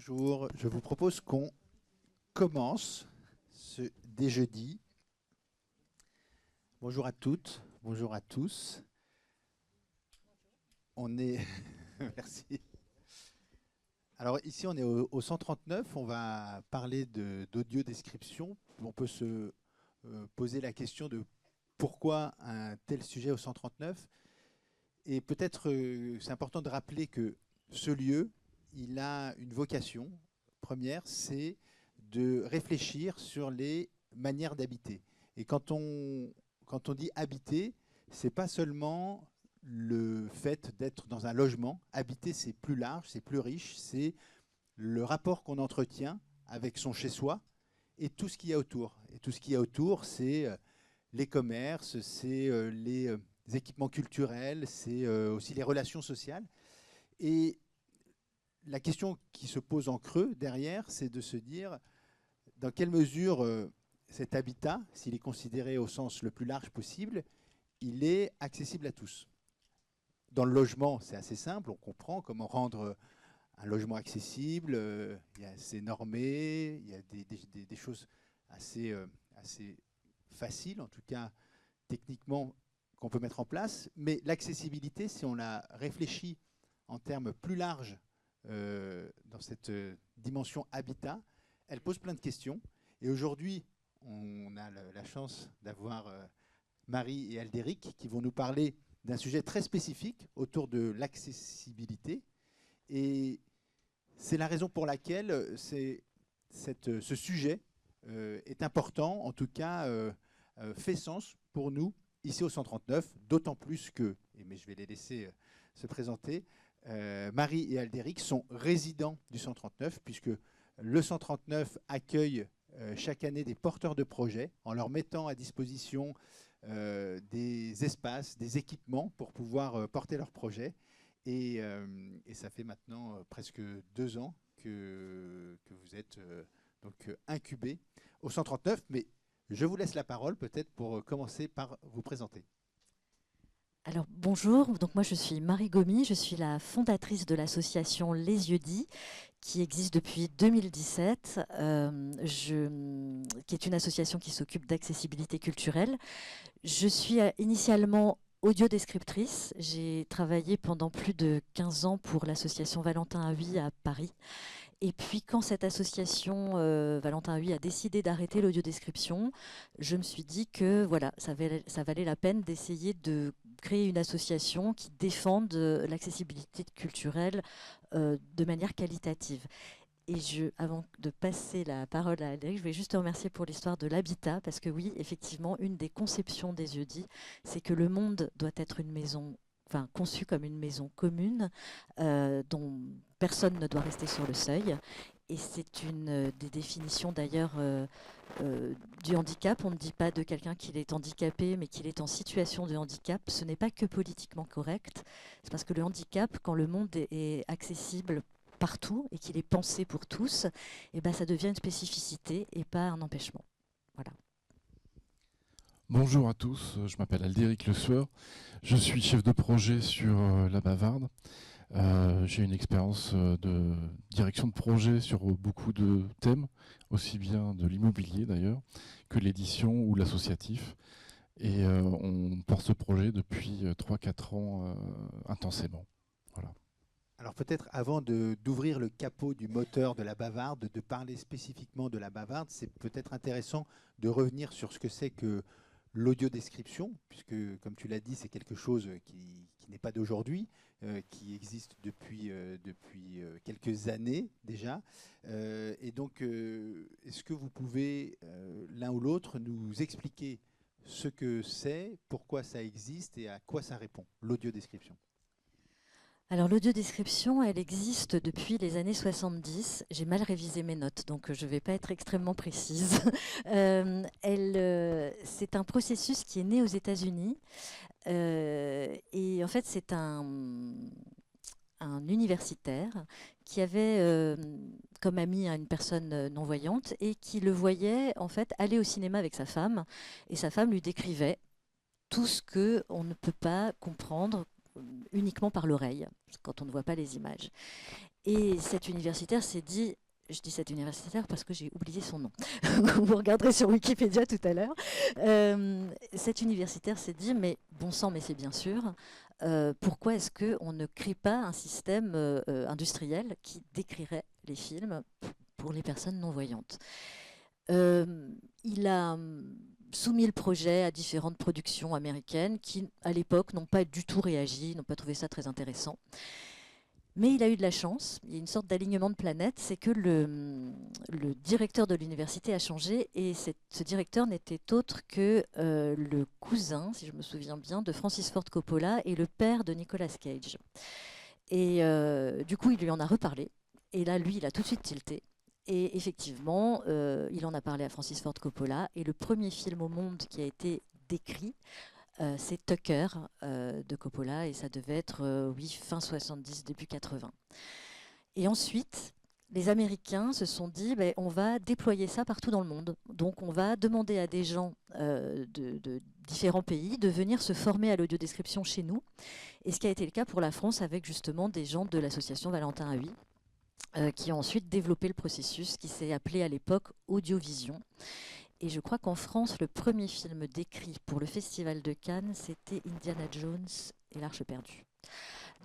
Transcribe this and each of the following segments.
Bonjour, je vous propose qu'on commence dès jeudi. Bonjour à toutes, bonjour à tous. On est... Merci. Alors ici on est au 139, on va parler d'audio description. On peut se poser la question de pourquoi un tel sujet au 139. Et peut-être c'est important de rappeler que ce lieu, il a une vocation première, c'est de réfléchir sur les manières d'habiter. Et quand on dit habiter, c'est pas seulement le fait d'être dans un logement. Habiter, c'est plus large, c'est plus riche, c'est le rapport qu'on entretient avec son chez-soi et tout ce qu'il y a autour. Et tout ce qu'il y a autour, c'est les commerces, c'est les équipements culturels, c'est aussi les relations sociales. Et la question qui se pose en creux derrière, c'est de se dire dans quelle mesure cet habitat, s'il est considéré au sens le plus large possible, il est accessible à tous. Dans le logement, c'est assez simple, on comprend comment rendre un logement accessible, c'est normé, il y a des choses assez faciles, en tout cas techniquement, qu'on peut mettre en place. Mais l'accessibilité, si on la réfléchit en termes plus larges dans cette dimension habitat, elle pose plein de questions. Et aujourd'hui, on a la chance d'avoir Marie et Aldéric qui vont nous parler d'un sujet très spécifique autour de l'accessibilité. Et c'est la raison pour laquelle ce sujet est important, en tout cas fait sens pour nous ici au 139, d'autant plus que, mais je vais les laisser se présenter, Marie et Aldéric sont résidents du 139, puisque le 139 accueille chaque année des porteurs de projets en leur mettant à disposition des espaces, des équipements pour pouvoir porter leurs projets. Et ça fait maintenant presque 2 ans que vous êtes donc incubés au 139. Mais je vous laisse la parole peut-être pour commencer par vous présenter. Alors bonjour, donc moi je suis Marie Gomy, je suis la fondatrice de l'association Les Yeux Dits qui existe depuis 2017, qui est une association qui s'occupe d'accessibilité culturelle. Je suis initialement audiodescriptrice, j'ai travaillé pendant plus de 15 ans pour l'association Valentin Huy à Paris. Et puis quand cette association Valentin Huy a décidé d'arrêter l'audiodescription, je me suis dit que voilà, ça valait la peine d'essayer de créer une association qui défende l'accessibilité culturelle de manière qualitative. Et avant de passer la parole à Aldéric, je vais juste te remercier pour l'histoire de l'habitat, parce que oui, effectivement, une des conceptions des Yeux Dits, c'est que le monde doit être une maison, enfin conçu comme une maison commune, dont personne ne doit rester sur le seuil. Et c'est une des définitions d'ailleurs du handicap. On ne dit pas de quelqu'un qu'il est handicapé, mais qu'il est en situation de handicap. Ce n'est pas que politiquement correct. C'est parce que le handicap, quand le monde est accessible partout et qu'il est pensé pour tous, et ben ça devient une spécificité et pas un empêchement. Voilà. Bonjour à tous, je m'appelle Aldéric Le Sueur, je suis chef de projet sur la Bavarde. J'ai une expérience de direction de projet sur beaucoup de thèmes, aussi bien de l'immobilier d'ailleurs, que l'édition ou l'associatif. Et on porte ce projet depuis 3-4 ans intensément. Voilà. Alors peut-être avant d'ouvrir le capot du moteur de la Bavarde, de parler spécifiquement de la Bavarde, c'est peut-être intéressant de revenir sur ce que c'est que l'audiodescription, puisque comme tu l'as dit, c'est quelque chose qui n'est pas d'aujourd'hui, qui existe depuis quelques années déjà. Et donc, est-ce que vous pouvez, l'un ou l'autre, nous expliquer ce que c'est, pourquoi ça existe et à quoi ça répond, l'audiodescription? Alors l'audiodescription, elle existe depuis les années 70. J'ai mal révisé mes notes, donc je ne vais pas être extrêmement précise. C'est un processus qui est né aux États-Unis. Et en fait, c'est un universitaire qui avait comme ami une personne non-voyante et qui le voyait en fait aller au cinéma avec sa femme. Et sa femme lui décrivait tout ce qu'on ne peut pas comprendre uniquement par l'oreille, quand on ne voit pas les images. Et cet universitaire s'est dit, je dis cet universitaire parce que j'ai oublié son nom, vous regarderez sur Wikipédia tout à l'heure, cet universitaire s'est dit, mais bon sang, mais c'est bien sûr, pourquoi est-ce qu'on ne crée pas un système industriel qui décrirait les films pour les personnes non-voyantes? Il a soumis le projet à différentes productions américaines qui, à l'époque, n'ont pas du tout réagi, n'ont pas trouvé ça très intéressant. Mais il a eu de la chance, il y a une sorte d'alignement de planètes, c'est que le directeur de l'université a changé et ce directeur n'était autre que le cousin, si je me souviens bien, de Francis Ford Coppola et le père de Nicolas Cage. Et du coup, il lui en a reparlé. Et là, lui, il a tout de suite tilté. Et effectivement, il en a parlé à Francis Ford Coppola. Et le premier film au monde qui a été décrit, c'est Tucker de Coppola. Et ça devait être, oui, fin 70, début 80. Et ensuite, les Américains se sont dit, ben, on va déployer ça partout dans le monde. Donc, on va demander à des gens de différents pays de venir se former à l'audiodescription chez nous. Et ce qui a été le cas pour la France avec justement des gens de l'association Valentin Huy, qui ont ensuite développé le processus qui s'est appelé à l'époque Audiovision. Et je crois qu'en France, le premier film décrit pour le Festival de Cannes, c'était Indiana Jones et l'Arche perdue.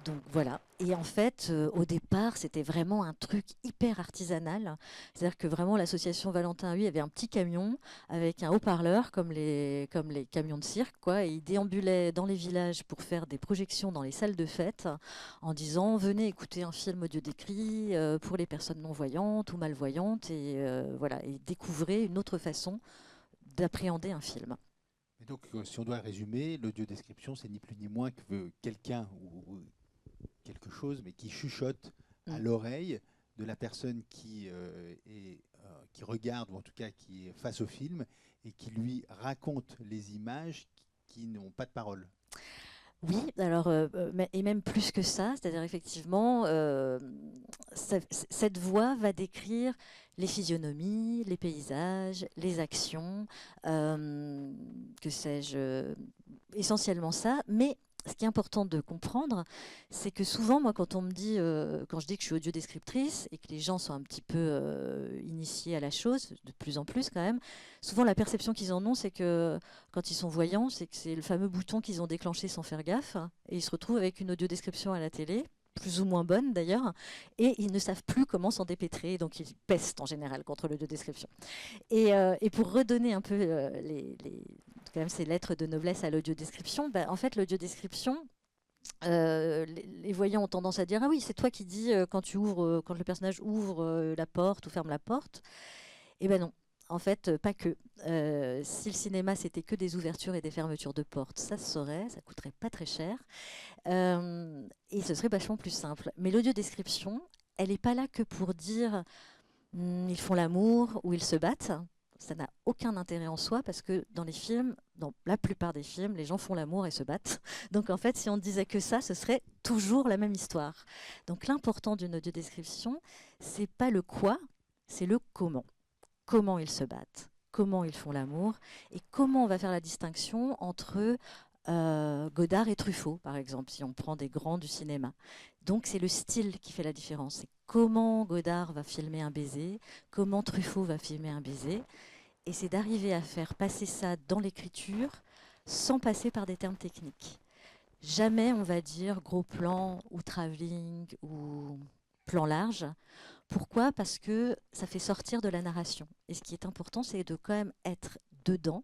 Donc voilà. Et en fait, au départ, c'était vraiment un truc hyper artisanal. C'est-à-dire que vraiment, l'association Valentin Huy avait un petit camion avec un haut-parleur, comme les camions de cirque, quoi. Et ils déambulaient dans les villages pour faire des projections dans les salles de fête en disant venez écouter un film audio décrit pour les personnes non-voyantes ou malvoyantes et voilà, et découvrez une autre façon d'appréhender un film. Et donc, si on doit résumer, l'audiodescription, c'est ni plus ni moins que quelqu'un ou quelque chose, mais qui chuchote à l'oreille de la personne qui regarde, ou en tout cas qui est face au film, et qui lui raconte les images qui n'ont pas de parole. Oui, alors, et même plus que ça, c'est-à-dire effectivement, cette voix va décrire les physionomies, les paysages, les actions, que sais-je, essentiellement ça, mais ce qui est important de comprendre, c'est que souvent, moi, quand on me dit, quand je dis que je suis audiodescriptrice et que les gens sont un petit peu initiés à la chose, de plus en plus quand même, souvent la perception qu'ils en ont, c'est que quand ils sont voyants, c'est que c'est le fameux bouton qu'ils ont déclenché sans faire gaffe, et ils se retrouvent avec une audiodescription à la télé, plus ou moins bonne d'ailleurs, et ils ne savent plus comment s'en dépêtrer, donc ils pestent en général contre l'audiodescription. Et pour redonner un peu quand même ces lettres de noblesse à l'audiodescription, ben, en fait l'audiodescription, les voyants ont tendance à dire ah oui c'est toi qui dis quand le personnage ouvre la porte ou ferme la porte. Eh ben non. En fait, pas que. Si le cinéma, c'était que des ouvertures et des fermetures de portes, ça se saurait, ça coûterait pas très cher. Et ce serait vachement plus simple. Mais l'audiodescription, elle n'est pas là que pour dire ils font l'amour ou ils se battent. Ça n'a aucun intérêt en soi parce que dans les films, dans la plupart des films, les gens font l'amour et se battent. Donc en fait, si on ne disait que ça, ce serait toujours la même histoire. Donc l'important d'une audiodescription, c'est pas le quoi, c'est le comment. Comment ils se battent, comment ils font l'amour et comment on va faire la distinction entre Godard et Truffaut, par exemple, si on prend des grands du cinéma. Donc c'est le style qui fait la différence. C'est comment Godard va filmer un baiser, comment Truffaut va filmer un baiser. Et c'est d'arriver à faire passer ça dans l'écriture sans passer par des termes techniques. Jamais on va dire gros plan ou travelling ou plan large. Pourquoi? Parce que ça fait sortir de la narration. Et ce qui est important, c'est de quand même être dedans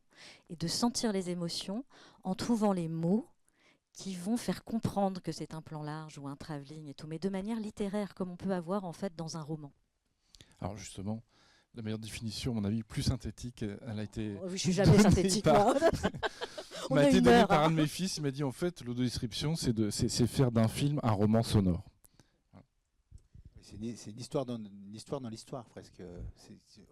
et de sentir les émotions en trouvant les mots qui vont faire comprendre que c'est un plan large ou un travelling et tout, mais de manière littéraire, comme on peut avoir en fait dans un roman. Alors justement, la meilleure définition, à mon avis, plus synthétique, elle a été. Oh, je suis jamais synthétique, moi. m'a été donnée par un de mes fils. Il m'a dit en fait, l'audiodescription, c'est faire d'un film un roman sonore. C'est une histoire dans l'histoire presque.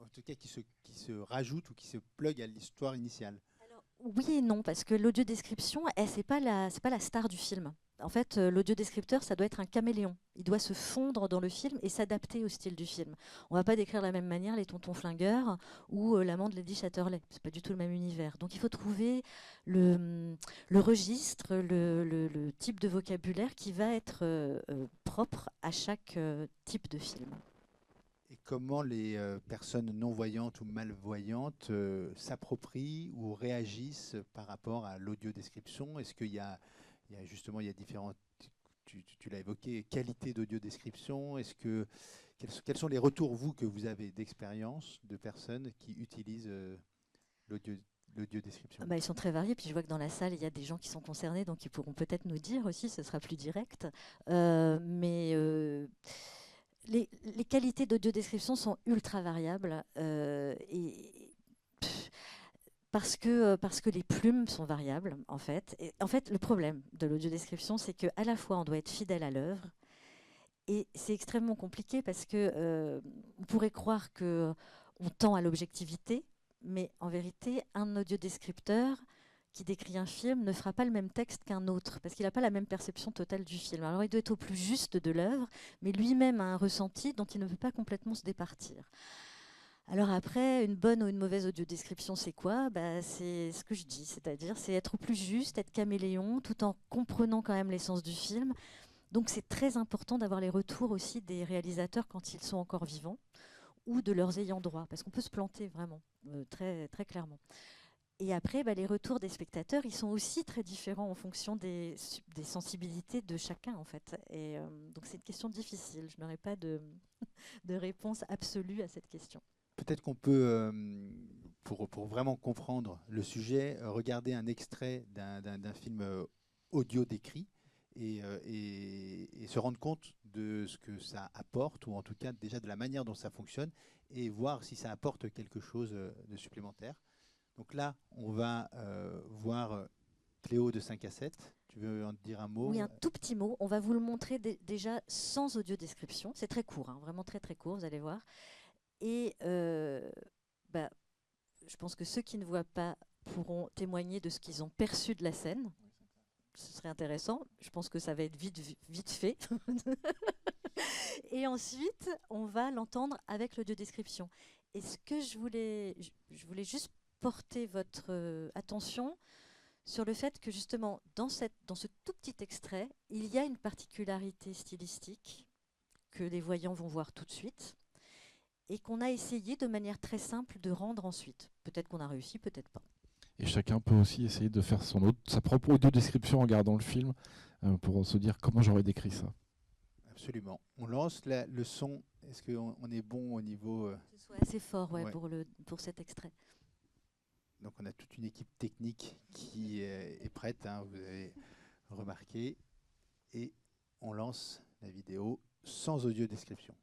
En tout cas qui se rajoute ou qui se plug à l'histoire initiale. Alors, Oui et non, parce que l'audiodescription, c'est pas la star du film. En fait, l'audiodescripteur, ça doit être un caméléon. Il doit se fondre dans le film et s'adapter au style du film. On va pas décrire de la même manière les tontons flingueurs ou l'amant de Lady Chatterley. C'est pas du tout le même univers. Donc il faut trouver le registre, le type de vocabulaire qui va être propre à chaque type de film. Et comment les personnes non-voyantes ou malvoyantes s'approprient ou réagissent par rapport à l'audiodescription? Est-ce qu'il y a, justement, il y a différentes, tu l'as évoqué, qualités d'audiodescription? Quels sont les retours, vous, que vous avez d'expérience de personnes qui utilisent l'audiodescription? Ils sont très variés, puis je vois que dans la salle, il y a des gens qui sont concernés, donc ils pourront peut-être nous dire aussi, ce sera plus direct. Les qualités d'audiodescription sont ultra variables parce que les plumes sont variables, en fait. Et en fait, le problème de l'audiodescription, c'est qu'à la fois, on doit être fidèle à l'œuvre, et c'est extrêmement compliqué parce que on pourrait croire qu'on tend à l'objectivité, mais en vérité, un audiodescripteur qui décrit un film ne fera pas le même texte qu'un autre, parce qu'il n'a pas la même perception totale du film. Alors il doit être au plus juste de l'œuvre, mais lui-même a un ressenti dont il ne peut pas complètement se départir. Alors après, une bonne ou une mauvaise audiodescription, c'est quoi? C'est ce que je dis, c'est-à-dire c'est être au plus juste, être caméléon, tout en comprenant quand même l'essence du film. Donc c'est très important d'avoir les retours aussi des réalisateurs quand ils sont encore vivants, ou de leurs ayants droit, parce qu'on peut se planter vraiment, très, très clairement. Et après, les retours des spectateurs, ils sont aussi très différents en fonction des sensibilités de chacun, en fait. Et donc c'est une question difficile. Je n'aurai pas de réponse absolue à cette question. Peut-être qu'on peut, pour vraiment comprendre le sujet, regarder un extrait d'un film audio décrit et se rendre compte de ce que ça apporte, ou en tout cas déjà de la manière dont ça fonctionne, et voir si ça apporte quelque chose de supplémentaire. Donc là, on va voir Cléo de 5 à 7. Tu veux en dire un mot? Oui, un tout petit mot. On va vous le montrer déjà sans audio-description. C'est très court, hein, vraiment très très court, vous allez voir. Et je pense que ceux qui ne voient pas pourront témoigner de ce qu'ils ont perçu de la scène. Ce serait intéressant. Je pense que ça va être vite fait. Et ensuite, on va l'entendre avec l'audio-description. Et ce que je voulais juste porter votre attention sur le fait que justement, dans ce tout petit extrait, il y a une particularité stylistique que les voyants vont voir tout de suite et qu'on a essayé de manière très simple de rendre ensuite. Peut-être qu'on a réussi, peut-être pas. Et chacun peut aussi essayer de faire sa propre audio-description en regardant le film pour se dire comment j'aurais décrit ça. Absolument. On lance le son. Est-ce qu'on est bon au niveau... Ce soit assez fort, ouais. Pour cet extrait. Donc on a toute une équipe technique qui est prête, hein, vous avez remarqué. Et on lance la vidéo sans audio-description.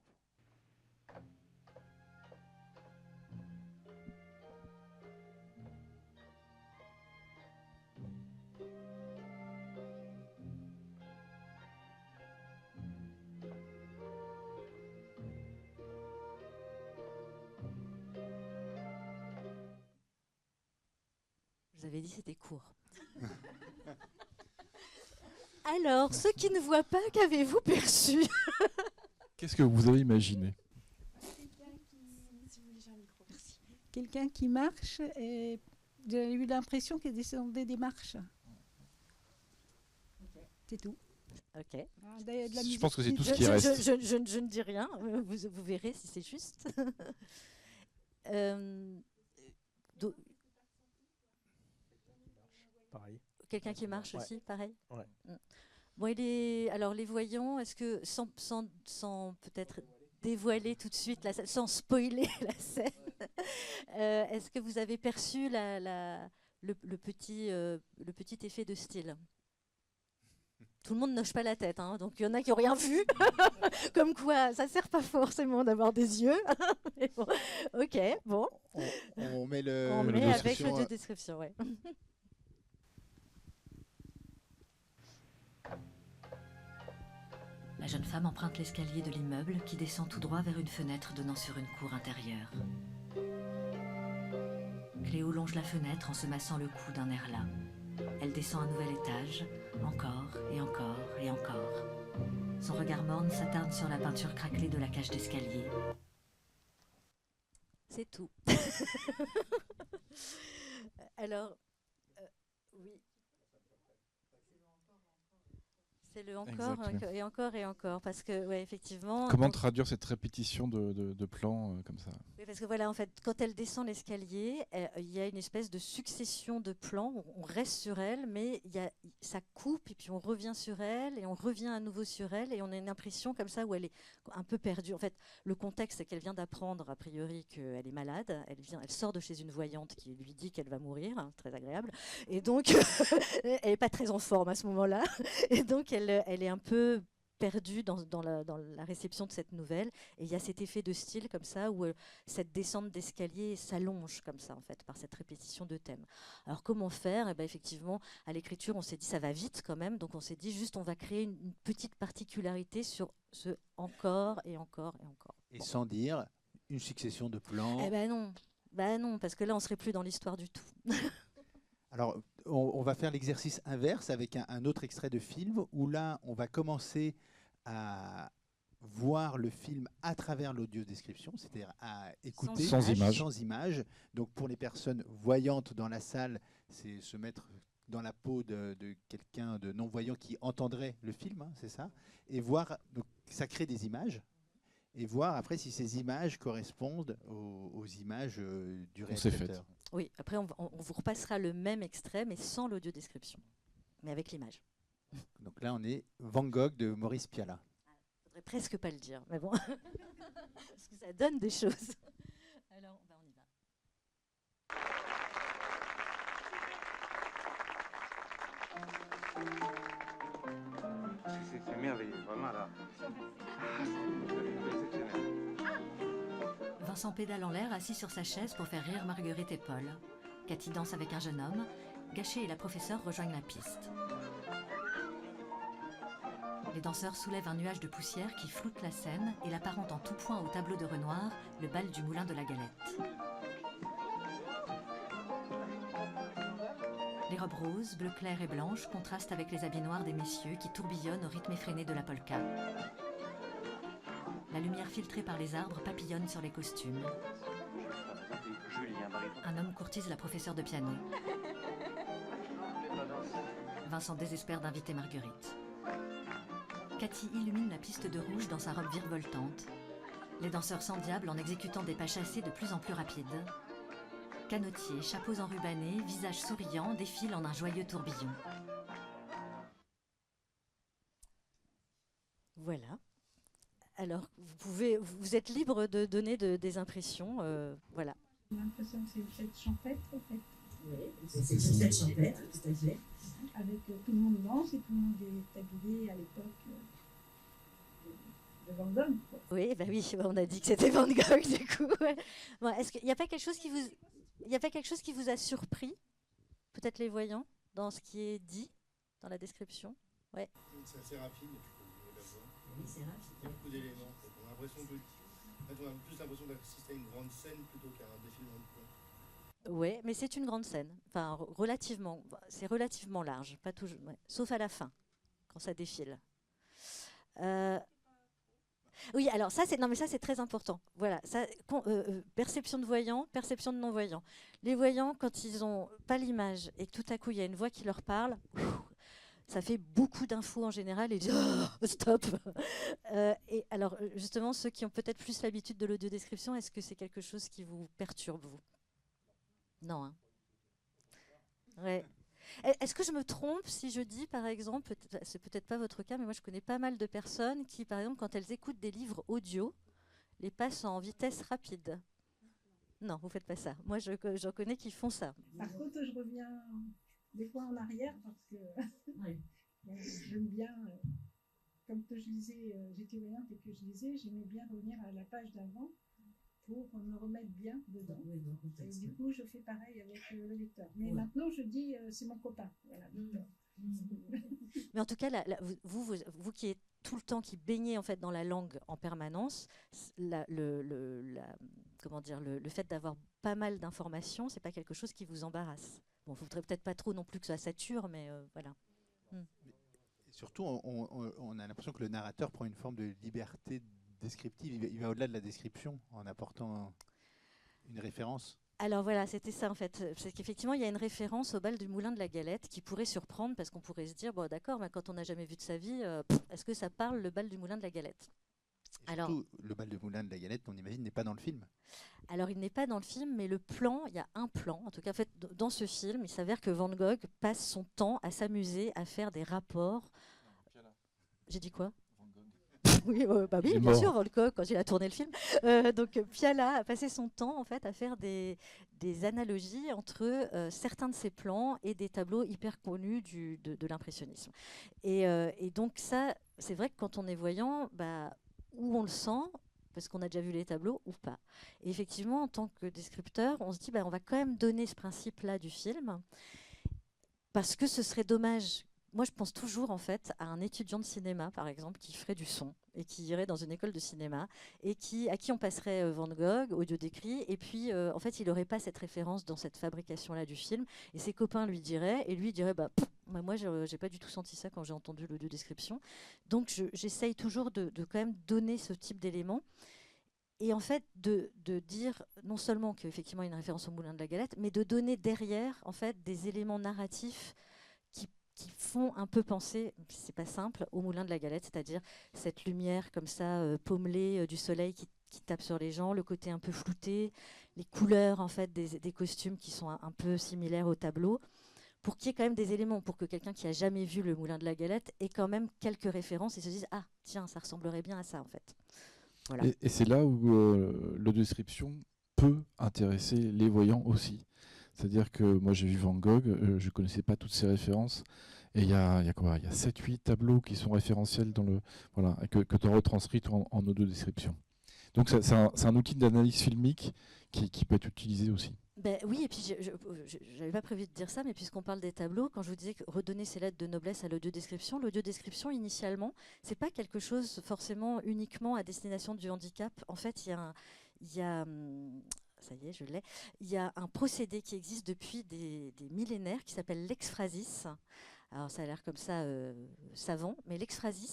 Vous avez dit c'était court. Alors, ceux qui ne voient pas, qu'avez-vous perçu? Qu'est-ce que vous avez imaginé? Quelqu'un qui marche et j'ai eu l'impression qu'il descendait des marches. Okay. C'est tout. Ok. Je pense que c'est tout ce qui reste. Je ne dis rien. Vous verrez si c'est juste. Pareil. Quelqu'un qui marche aussi, pareil. Ouais. Bon, alors les voyants, est-ce que sans peut-être dévoiler tout de suite la scène, sans spoiler la scène, est-ce que vous avez perçu le petit effet de style? Tout le monde ne hoche pas la tête, hein, donc il y en a qui n'ont rien vu. Comme quoi, ça ne sert pas forcément d'avoir des yeux. Mais bon, ok, bon. On met avec le description, ouais. La jeune femme emprunte l'escalier de l'immeuble qui descend tout droit vers une fenêtre donnant sur une cour intérieure. Cléo longe la fenêtre en se massant le cou d'un air las. Elle descend un nouvel étage, encore et encore et encore. Son regard morne s'attarde sur la peinture craquelée de la cage d'escalier. C'est tout. Alors, oui. C'est le encore Exactement. et encore et encore, parce que, ouais, effectivement... Comment traduire cette répétition de plans comme ça? Oui, parce que voilà, en fait, quand elle descend l'escalier, il y a une espèce de succession de plans. On reste sur elle, mais ça coupe, et puis on revient sur elle, et on revient à nouveau sur elle, et on a une impression comme ça où elle est un peu perdue. En fait, le contexte, c'est qu'elle vient d'apprendre, a priori, qu'elle est malade. Elle sort de chez une voyante qui lui dit qu'elle va mourir, hein, très agréable. Et donc, elle n'est pas très en forme à ce moment-là. Et donc, elle est un peu perdue dans la réception de cette nouvelle. Et il y a cet effet de style comme ça, où cette descente d'escalier s'allonge comme ça, en fait, par cette répétition de thèmes. Alors, comment faire? Eh ben, effectivement, à l'écriture, on s'est dit, ça va vite quand même. Donc, on s'est dit, juste, on va créer une petite particularité sur ce encore et encore et encore. Et sans dire une succession de plans. Eh ben non. Ben non, parce que là, on serait plus dans l'histoire du tout. Alors, on va faire l'exercice inverse avec un autre extrait de film où là, on va commencer à voir le film à travers l'audio-description, c'est-à-dire à écouter Sans image. sans image. Donc, pour les personnes voyantes dans la salle, c'est se mettre dans la peau de quelqu'un de non-voyant qui entendrait le film, hein, c'est ça, et voir, donc, ça crée des images, et voir après si ces images correspondent aux images du réalisateur. Oui, après on vous repassera le même extrait, mais sans l'audio-description, mais avec l'image. Donc là, on est Van Gogh de Maurice Pialat. Faudrait presque pas le dire, mais bon, parce que ça donne des choses. Alors, on y va. C'est merveilleux, vraiment là. Vincent pédale en l'air, assis sur sa chaise pour faire rire Marguerite et Paul. Cathy danse avec un jeune homme. Gachet et la professeure rejoignent la piste. Les danseurs soulèvent un nuage de poussière qui floute la scène et l'apparente en tout point au tableau de Renoir, le bal du moulin de la Galette. Les robes roses, bleu clair et blanches contrastent avec les habits noirs des messieurs qui tourbillonnent au rythme effréné de la polka. La lumière filtrée par les arbres papillonne sur les costumes. Un homme courtise la professeure de piano. Vincent désespère d'inviter Marguerite. Cathy illumine la piste de rouge dans sa robe virevoltante. Les danseurs s'endiablent en exécutant des pas chassés de plus en plus rapides. Canotiers, chapeaux enrubannés, visages souriants défilent en un joyeux tourbillon. Voilà. Alors, vous êtes libre de donner des impressions, voilà. J'ai l'impression que c'est une fête champêtre, en fait. Oui, c'est une fête champêtre, tout à fait. Avec tout le monde danse et tout le monde est habillé à l'époque de Van Gogh, quoi. Oui, bah oui, on a dit que c'était Van Gogh, du coup. Ouais. Bon, est-ce qu'il n'y a pas quelque chose qui vous a surpris, peut-être les voyants, dans ce qui est dit, dans la description? Ouais. C'est assez rapide. Oui, c'est rapide. Il y a beaucoup d'éléments. On a l'impression de... En fait, on a plus l'impression d'assister à une grande scène plutôt qu'à un défilement de plans. Oui, mais c'est une grande scène. Enfin, relativement. C'est relativement large, pas toujours, ouais. Sauf à la fin, quand ça défile. Oui, alors ça c'est très important. Voilà, ça, perception de voyant, perception de non-voyant. Les voyants, quand ils n'ont pas l'image et que tout à coup il y a une voix qui leur parle, ça fait beaucoup d'infos en général et ils disent oh, stop. Et alors justement, ceux qui ont peut-être plus l'habitude de l'audio-description, est-ce que c'est quelque chose qui vous perturbe, vous? Non, hein. Ouais. Est-ce que je me trompe si je dis, par exemple, c'est peut-être pas votre cas, mais moi je connais pas mal de personnes qui, par exemple, quand elles écoutent des livres audio, les passent en vitesse rapide? Non, vous faites pas ça. Moi, j'en connais qui font ça. Par contre, je reviens des fois en arrière parce que Oui. j'aime bien, comme que je lisais, j'étais voyante et que je lisais, j'aimais bien revenir à la page d'avant pour me remettre bien dedans. Oui, dans le Et contexte. du coup, je fais pareil avec le lecteur. Mais Ouais. maintenant, je dis, c'est mon copain. Voilà, Victor. Mais en tout cas, vous qui êtes tout le temps, qui baignez en fait dans la langue en permanence, comment dire, le fait d'avoir pas mal d'informations, c'est pas quelque chose qui vous embarrasse. Bon, il faudrait peut-être pas trop non plus que ça sature, mais voilà. Et surtout, on a l'impression que le narrateur prend une forme de liberté descriptive. Il va au-delà de la description en apportant une référence. Alors voilà, c'était ça en fait. C'est qu'effectivement, il y a une référence au bal du Moulin de la Galette qui pourrait surprendre parce qu'on pourrait se dire, bon d'accord, mais quand on n'a jamais vu de sa vie, est-ce que ça parle le bal du Moulin de la Galette? Et surtout, le bal de Moulin de la Galette, on imagine, n'est pas dans le film. Alors il n'est pas dans le film, mais le plan, il y a un plan. En tout cas, en fait, dans ce film, il s'avère que Van Gogh passe son temps à s'amuser, à faire des rapports. J'ai dit quoi? Oui, bah oui, bien sûr, Van Gogh, quand il a tourné le film. Donc Piala a passé son temps en fait à faire des analogies entre certains de ses plans et des tableaux hyper connus de l'impressionnisme. Et donc ça, c'est vrai que quand on est voyant, bah, où on le sent, parce qu'on a déjà vu les tableaux ou pas. Et effectivement, en tant que descripteur, on se dit, bah, on va quand même donner ce principe-là du film, parce que ce serait dommage. Moi, je pense toujours en fait à un étudiant de cinéma, par exemple, qui ferait du son et qui irait dans une école de cinéma et à qui on passerait Van Gogh, audio décrit, et puis en fait, il n'aurait pas cette référence dans cette fabrication-là du film, et ses copains lui diraient, et lui dirait, bah, moi, j'ai pas du tout senti ça quand j'ai entendu l'audio description. Donc, j'essaye toujours de quand même donner ce type d'éléments. Et en fait, de dire non seulement qu'effectivement il y a une référence au Moulin de la Galette, mais de donner derrière en fait des éléments narratifs qui font un peu penser, c'est pas simple, au Moulin de la Galette, c'est-à-dire cette lumière comme ça, pommelée du soleil qui tape sur les gens, le côté un peu flouté, les couleurs en fait des costumes qui sont un peu similaires au tableau, pour qu'il y ait quand même des éléments, pour que quelqu'un qui a jamais vu le Moulin de la Galette ait quand même quelques références et se dise, ah tiens, ça ressemblerait bien à ça en fait. Voilà. Et c'est là où l'audiodescription peut intéresser les voyants aussi. C'est-à-dire que moi j'ai vu Van Gogh, je ne connaissais pas toutes ces références, et il y a quoi? Il y a 7-8 tableaux qui sont référentiels dans le, voilà, que tu as retranscrits en audio-description. Donc c'est un outil d'analyse filmique qui peut être utilisé aussi. Ben oui, et puis je n'avais pas prévu de dire ça, mais puisqu'on parle des tableaux, quand je vous disais que redonner ses lettres de noblesse à l'audiodescription, l'audiodescription initialement, c'est pas quelque chose forcément uniquement à destination du handicap. En fait, il y a ça y est, je l'ai. Il y a un procédé qui existe depuis des millénaires qui s'appelle l'exphrasis. Alors ça a l'air comme ça savant, mais l'exphrasis,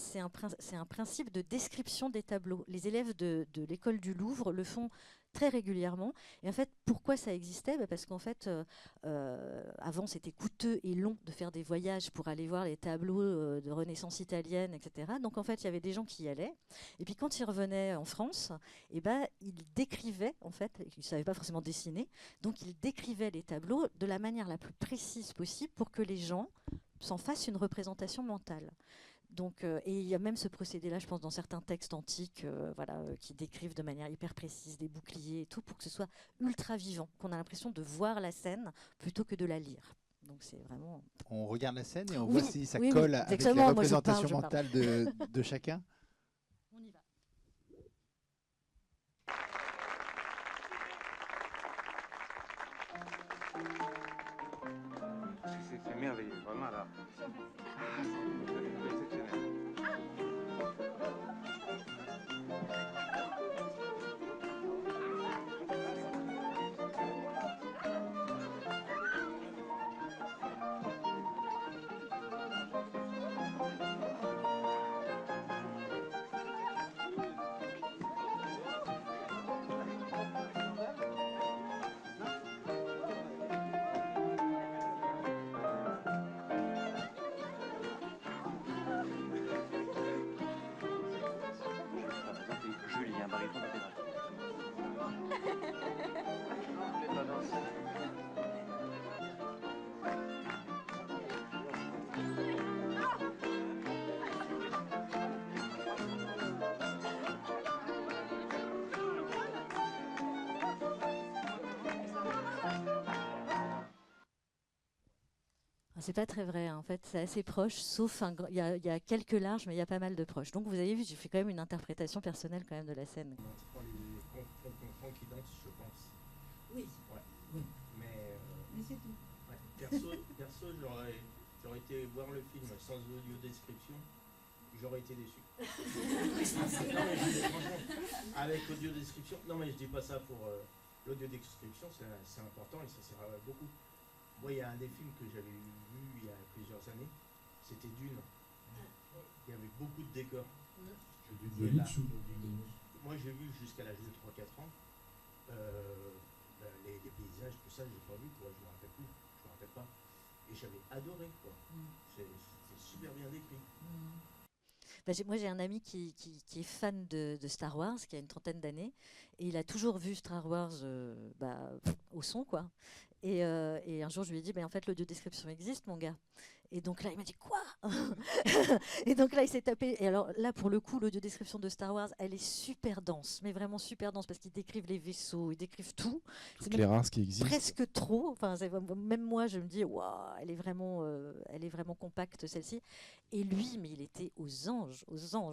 c'est un principe de description des tableaux. Les élèves de l'école du Louvre le font très régulièrement. Et en fait, pourquoi ça existait? Parce qu'en fait, avant, c'était coûteux et long de faire des voyages pour aller voir les tableaux de Renaissance italienne, etc. Donc en fait, il y avait des gens qui y allaient. Et puis quand ils revenaient en France, eh ben, ils décrivaient, en fait, ils ne savaient pas forcément dessiner, donc ils décrivaient les tableaux de la manière la plus précise possible pour que les gens s'en fassent une représentation mentale. Donc, et il y a même ce procédé-là, je pense, dans certains textes antiques qui décrivent de manière hyper précise des boucliers et tout, pour que ce soit ultra vivant, qu'on a l'impression de voir la scène plutôt que de la lire. Donc c'est vraiment... On regarde la scène et on Oui, voit si ça oui, colle oui, avec exactement. la Moi, je représentation parle. mentale de chacun. On y va. C'est merveilleux, vraiment là. C'est exceptionnel. Julien Baryton C'est pas très vrai, hein. En fait, c'est assez proche, sauf il y a quelques larges, mais il y a pas mal de proches. Donc vous avez vu, j'ai fait quand même une interprétation personnelle quand même de la scène. On comprend qu'il danse, je pense. Oui. Ouais. Oui. Mais c'est tout. ouais. Perso, j'aurais été voir le film sans audio description, j'aurais été déçu. Non, mais franchement, avec audio description, non mais je dis pas ça pour l'audio description, c'est important et ça sert à beaucoup. Moi, il y a un des films que j'avais vu il y a plusieurs années, c'était Dune. Il y avait beaucoup de décors. Du Lynch ou Moi, j'ai vu jusqu'à l'âge de 3-4 ans. Les paysages, tout ça, j'ai pas vu, quoi. Je me rappelle plus, je me rappelle pas. Et j'avais adoré, quoi. C'est super bien décrit. Moi, j'ai un ami qui est fan de Star Wars, qui a une trentaine d'années, et il a toujours vu Star Wars au son, quoi. Et un jour, je lui ai dit, en fait, l'audio-description existe, mon gars. Et donc là, il m'a dit, quoi? Et donc là, il s'est tapé. Et alors là, pour le coup, l'audio-description de Star Wars, elle est super dense, mais vraiment super dense, parce qu'ils décrivent les vaisseaux, ils décrivent tout. Toutes les races qui existent. Presque trop. Enfin, même moi, je me dis, waouh, elle est vraiment compacte, celle-ci. Et lui, mais il était aux anges,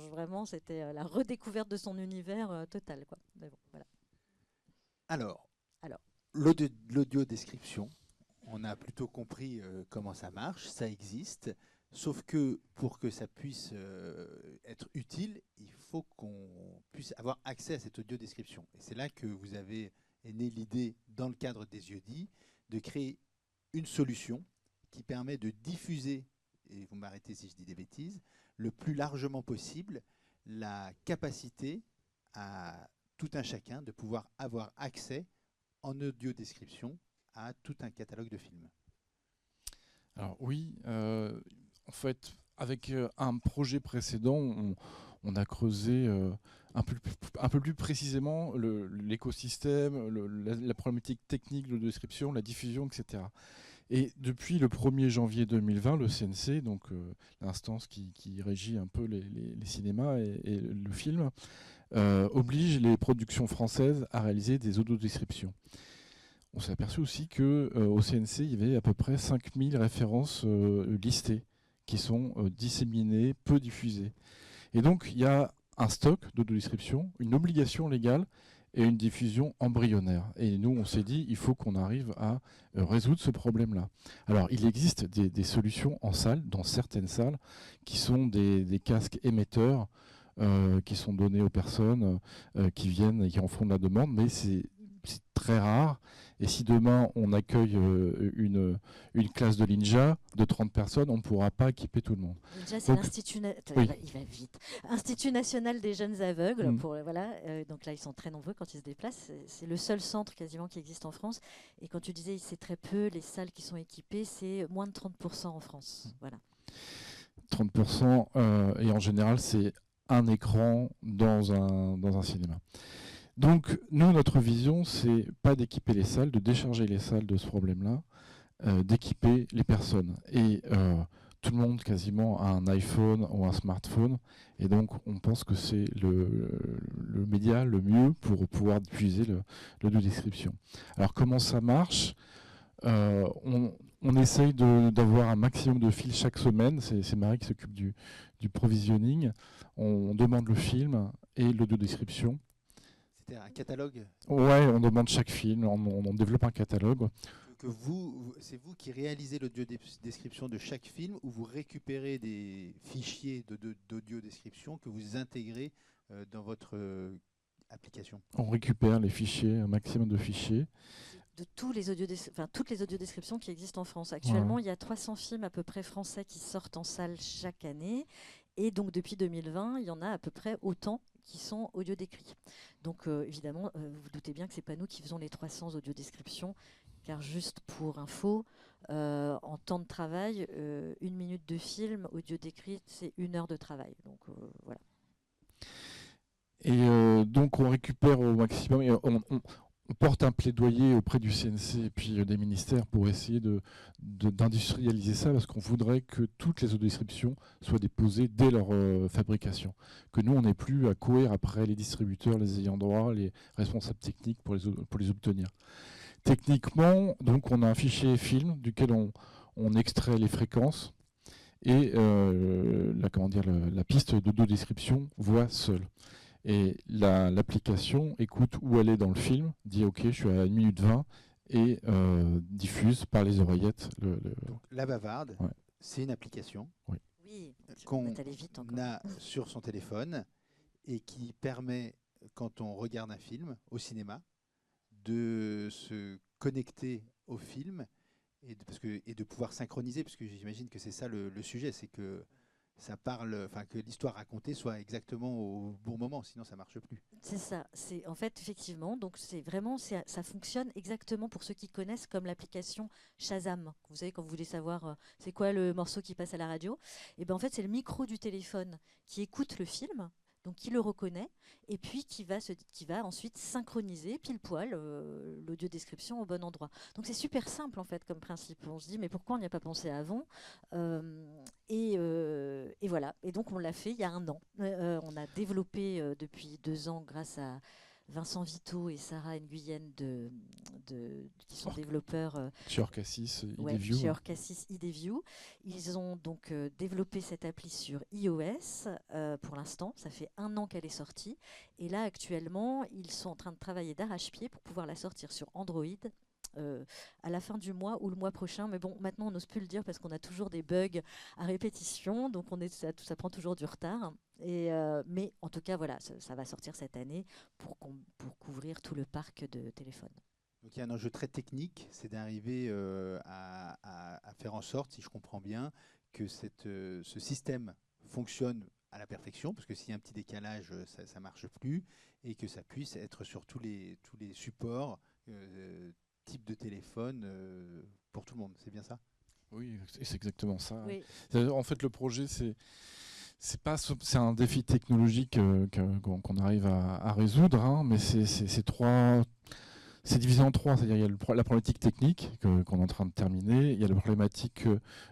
vraiment. C'était la redécouverte de son univers total, quoi. Mais bon, voilà. Alors, Alors. l'audio-description, on a plutôt compris comment ça marche, ça existe, sauf que pour que ça puisse être utile, il faut qu'on puisse avoir accès à cette audio-description. Et c'est là que vous avez né l'idée, dans le cadre des Yeux-Dits, de créer une solution qui permet de diffuser, et vous m'arrêtez si je dis des bêtises, le plus largement possible la capacité à tout un chacun de pouvoir avoir accès en audio-description à tout un catalogue de films. Alors oui, en fait, avec un projet précédent, on a creusé un peu plus précisément l'écosystème, la problématique technique de description, la diffusion, etc. Et depuis le 1er janvier 2020, le CNC, donc l'instance qui régit un peu les cinémas et le film, oblige les productions françaises à réaliser des audiodescriptions. On s'est aperçu aussi qu'au CNC, il y avait à peu près 5000 références listées qui sont disséminées, peu diffusées. Et donc, il y a un stock d'autodescription, une obligation légale et une diffusion embryonnaire. Et nous, on s'est dit, il faut qu'on arrive à résoudre ce problème-là. Alors, il existe des solutions en salle, dans certaines salles, qui sont des casques émetteurs qui sont donnés aux personnes qui viennent et qui en font de la demande, mais c'est très rare. Et si demain on accueille une classe de Ninja de 30 personnes, on ne pourra pas équiper tout le monde. Ninja, c'est l'Institut oui. il va vite. Institut national des jeunes aveugles. Mm. Donc là, ils sont très nombreux quand ils se déplacent. C'est le seul centre quasiment qui existe en France. Et quand tu disais c'est très peu, les salles qui sont équipées, c'est moins de 30% en France. Voilà. 30%, et en général, c'est un écran dans un cinéma. Donc, nous, notre vision, c'est pas d'équiper les salles, de décharger les salles de ce problème-là, d'équiper les personnes. Et tout le monde, quasiment, a un iPhone ou un smartphone. Et donc, on pense que c'est le média le mieux pour pouvoir diffuser l'audio-description. Alors, comment ça marche ? On essaye d'avoir un maximum de fils chaque semaine. C'est Marie qui s'occupe du provisioning. On demande le film et l'audio-description. C'était un catalogue? Ouais, on demande chaque film, on développe un catalogue. C'est vous qui réalisez l'audio-description de chaque film, ou vous récupérez des fichiers d'audio-description que vous intégrez dans votre application? On récupère les fichiers, un maximum de fichiers. De toutes les audiodescriptions qui existent en France. Actuellement, il y a 300 films à peu près français qui sortent en salle chaque année. Et donc, depuis 2020, il y en a à peu près autant qui sont audio-décrits. Donc, évidemment, vous vous doutez bien que ce n'est pas nous qui faisons les 300 audiodescriptions, car juste pour info, en temps de travail, 1 minute de film audio-décrit, c'est 1 heure de travail. Donc, voilà. Et donc, on récupère au maximum... Et on porte un plaidoyer auprès du CNC et puis des ministères pour essayer d'industrialiser ça, parce qu'on voudrait que toutes les audiodescriptions soient déposées dès leur fabrication. Que nous, on n'ait plus à courir après les distributeurs, les ayants droit, les responsables techniques pour les obtenir. Techniquement, donc, on a un fichier film duquel on extrait les fréquences et la piste d'audiodescription voit seule. Et l'application écoute où elle est dans le film, dit OK, je suis à 1 minute 20 et diffuse par les oreillettes. La Bavarde, ouais. C'est une application qu'on a sur son téléphone et qui permet, quand on regarde un film au cinéma, de se connecter au film et de pouvoir synchroniser, parce que j'imagine que c'est ça le sujet, c'est que ça parle, enfin que l'histoire racontée soit exactement au bon moment, sinon ça marche plus. C'est ça. C'est en fait effectivement. Donc c'est vraiment ça fonctionne exactement pour ceux qui connaissent comme l'application Shazam. Vous savez quand vous voulez savoir c'est quoi le morceau qui passe à la radio. Et ben en fait c'est le micro du téléphone qui écoute le film. Donc qui le reconnaît et puis qui va ensuite synchroniser pile poil l'audio description au bon endroit. Donc c'est super simple en fait comme principe. On se dit mais pourquoi on n'y a pas pensé avant. Et voilà. Et donc on l'a fait il y a 1 an. On a développé depuis 2 ans grâce à Vincent Vito et Sarah Nguyen qui sont développeurs Chez Orcassis, ouais, IDView. chez Orcassis IDView. Ils ont donc développé cette appli sur iOS pour l'instant. Ça fait 1 an qu'elle est sortie. Et là, actuellement, ils sont en train de travailler d'arrache-pied pour pouvoir la sortir sur Android à la fin du mois ou le mois prochain. Mais bon, maintenant, on n'ose plus le dire parce qu'on a toujours des bugs à répétition. Donc, ça prend toujours du retard. Mais en tout cas, voilà, ça va sortir cette année pour couvrir tout le parc de téléphones. Donc il y a un enjeu très technique, c'est d'arriver à faire en sorte, si je comprends bien, que ce système fonctionne à la perfection, parce que s'il y a un petit décalage, ça ne marche plus, et que ça puisse être sur tous les supports, type de téléphone, pour tout le monde. C'est bien ça? Oui, c'est exactement ça. Oui. En fait, le projet, c'est un défi technologique qu'on arrive à résoudre, hein, mais c'est divisé en 3, c'est-à-dire il y a la problématique technique qu'on est en train de terminer, il y a la problématique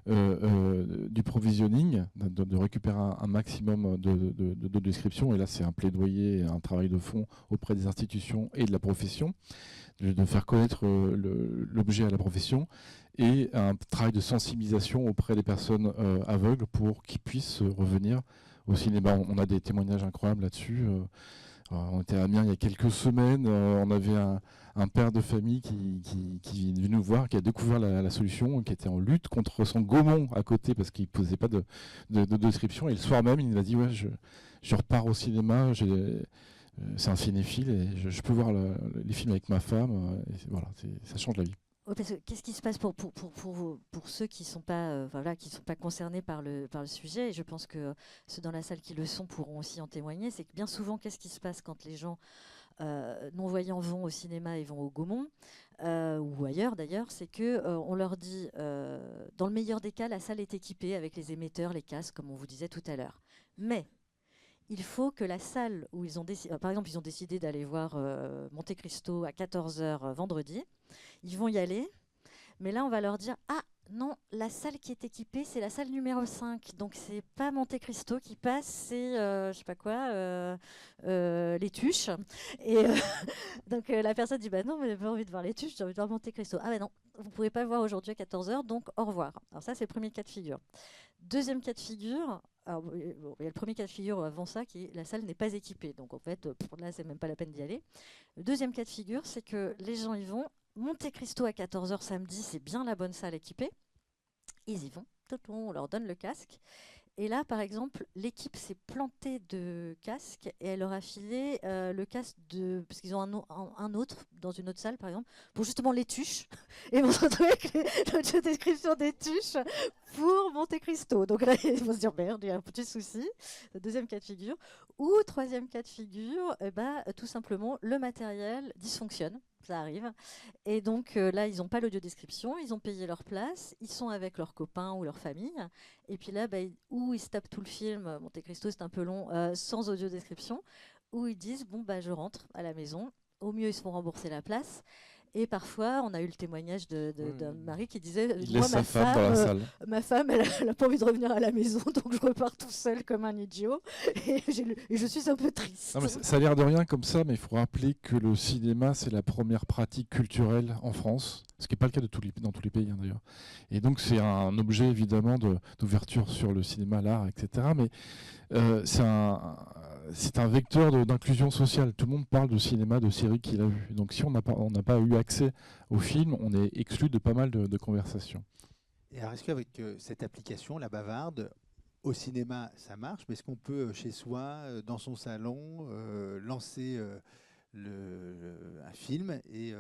du provisioning, de récupérer un maximum de descriptions, et là c'est un plaidoyer, un travail de fond auprès des institutions et de la profession, de faire connaître l'objet à la profession, et un travail de sensibilisation auprès des personnes aveugles pour qu'ils puissent revenir au cinéma. On a des témoignages incroyables là-dessus. On était à Amiens il y a quelques semaines, on avait un père de famille qui est venu nous voir, qui a découvert la solution, qui était en lutte contre son Gaumont à côté parce qu'il ne posait pas de description. Et le soir même, il nous a dit ouais, je repars au cinéma, c'est un cinéphile et je peux voir les films avec ma femme. Et voilà, ça change la vie. Oui, parce que qu'est-ce qui se passe pour ceux qui ne sont pas, voilà, qui sont pas concernés par le sujet, et je pense que ceux dans la salle qui le sont pourront aussi en témoigner, c'est que bien souvent, qu'est-ce qui se passe quand les gens non-voyants vont au cinéma et vont au Gaumont, ou ailleurs d'ailleurs, c'est qu'on leur dit, dans le meilleur des cas, la salle est équipée avec les émetteurs, les casques, comme on vous disait tout à l'heure. Mais il faut que la salle où ils ont décidé, par exemple, ils ont décidé d'aller voir Monte Cristo à 14h vendredi, ils vont y aller, mais là, on va leur dire « Ah, non, la salle qui est équipée, c'est la salle numéro 5. Donc, c'est pas Monte Cristo qui passe, c'est, je sais pas quoi, les Tuches. » Et donc, la personne dit « Bah non, mais j'ai pas envie de voir les Tuches, j'ai envie de voir Monte Cristo. » Ah bah non, vous pouvez pas le voir aujourd'hui à 14h, donc au revoir. Alors ça, c'est le premier cas de figure. Deuxième cas de figure, alors, bon, il y a le premier cas de figure avant ça, qui est la salle n'est pas équipée. Donc, en fait, là, c'est même pas la peine d'y aller. Le deuxième cas de figure, c'est que les gens y vont. Monte Cristo à 14h samedi, c'est bien la bonne salle équipée. Ils y vont, on leur donne le casque. Et là, par exemple, l'équipe s'est plantée de casque et elle leur a filé le casque parce qu'ils ont un autre dans une autre salle, par exemple, pour justement les Tuches. Et ils vont se retrouver avec la description des Tuches pour Monte Cristo. Donc là, ils vont se dire merde, il y a un petit souci. Deuxième cas de figure. Ou troisième cas de figure, tout simplement, le matériel dysfonctionne. Ça arrive. Et donc là, ils n'ont pas l'audio-description, ils ont payé leur place, ils sont avec leurs copains ou leur famille. Et puis là, ou ils se tapent tout le film, Monte Cristo c'est un peu long, sans audio-description, ou ils disent, bon, je rentre à la maison. Au mieux, ils se font rembourser la place. Et parfois, on a eu le témoigne d'un mari qui disait il laisse sa femme dans la salle. Ma femme, elle n'a pas envie de revenir à la maison, donc je repars tout seul comme un idiot. Et je suis un peu triste. Non, mais ça a l'air de rien comme ça, mais il faut rappeler que le cinéma, c'est la première pratique culturelle en France, ce qui n'est pas le cas dans tous les pays, hein, d'ailleurs. Et donc, c'est un objet, évidemment, d'ouverture sur le cinéma, l'art, etc. Mais c'est un vecteur d'inclusion sociale. Tout le monde parle de cinéma, de séries qu'il a vues. Donc si on n'a pas eu accès au film, on est exclu de pas mal de conversations. Et alors, est-ce qu'avec cette application, la Bavarde, au cinéma, ça marche, mais est-ce qu'on peut, chez soi, dans son salon, lancer un film et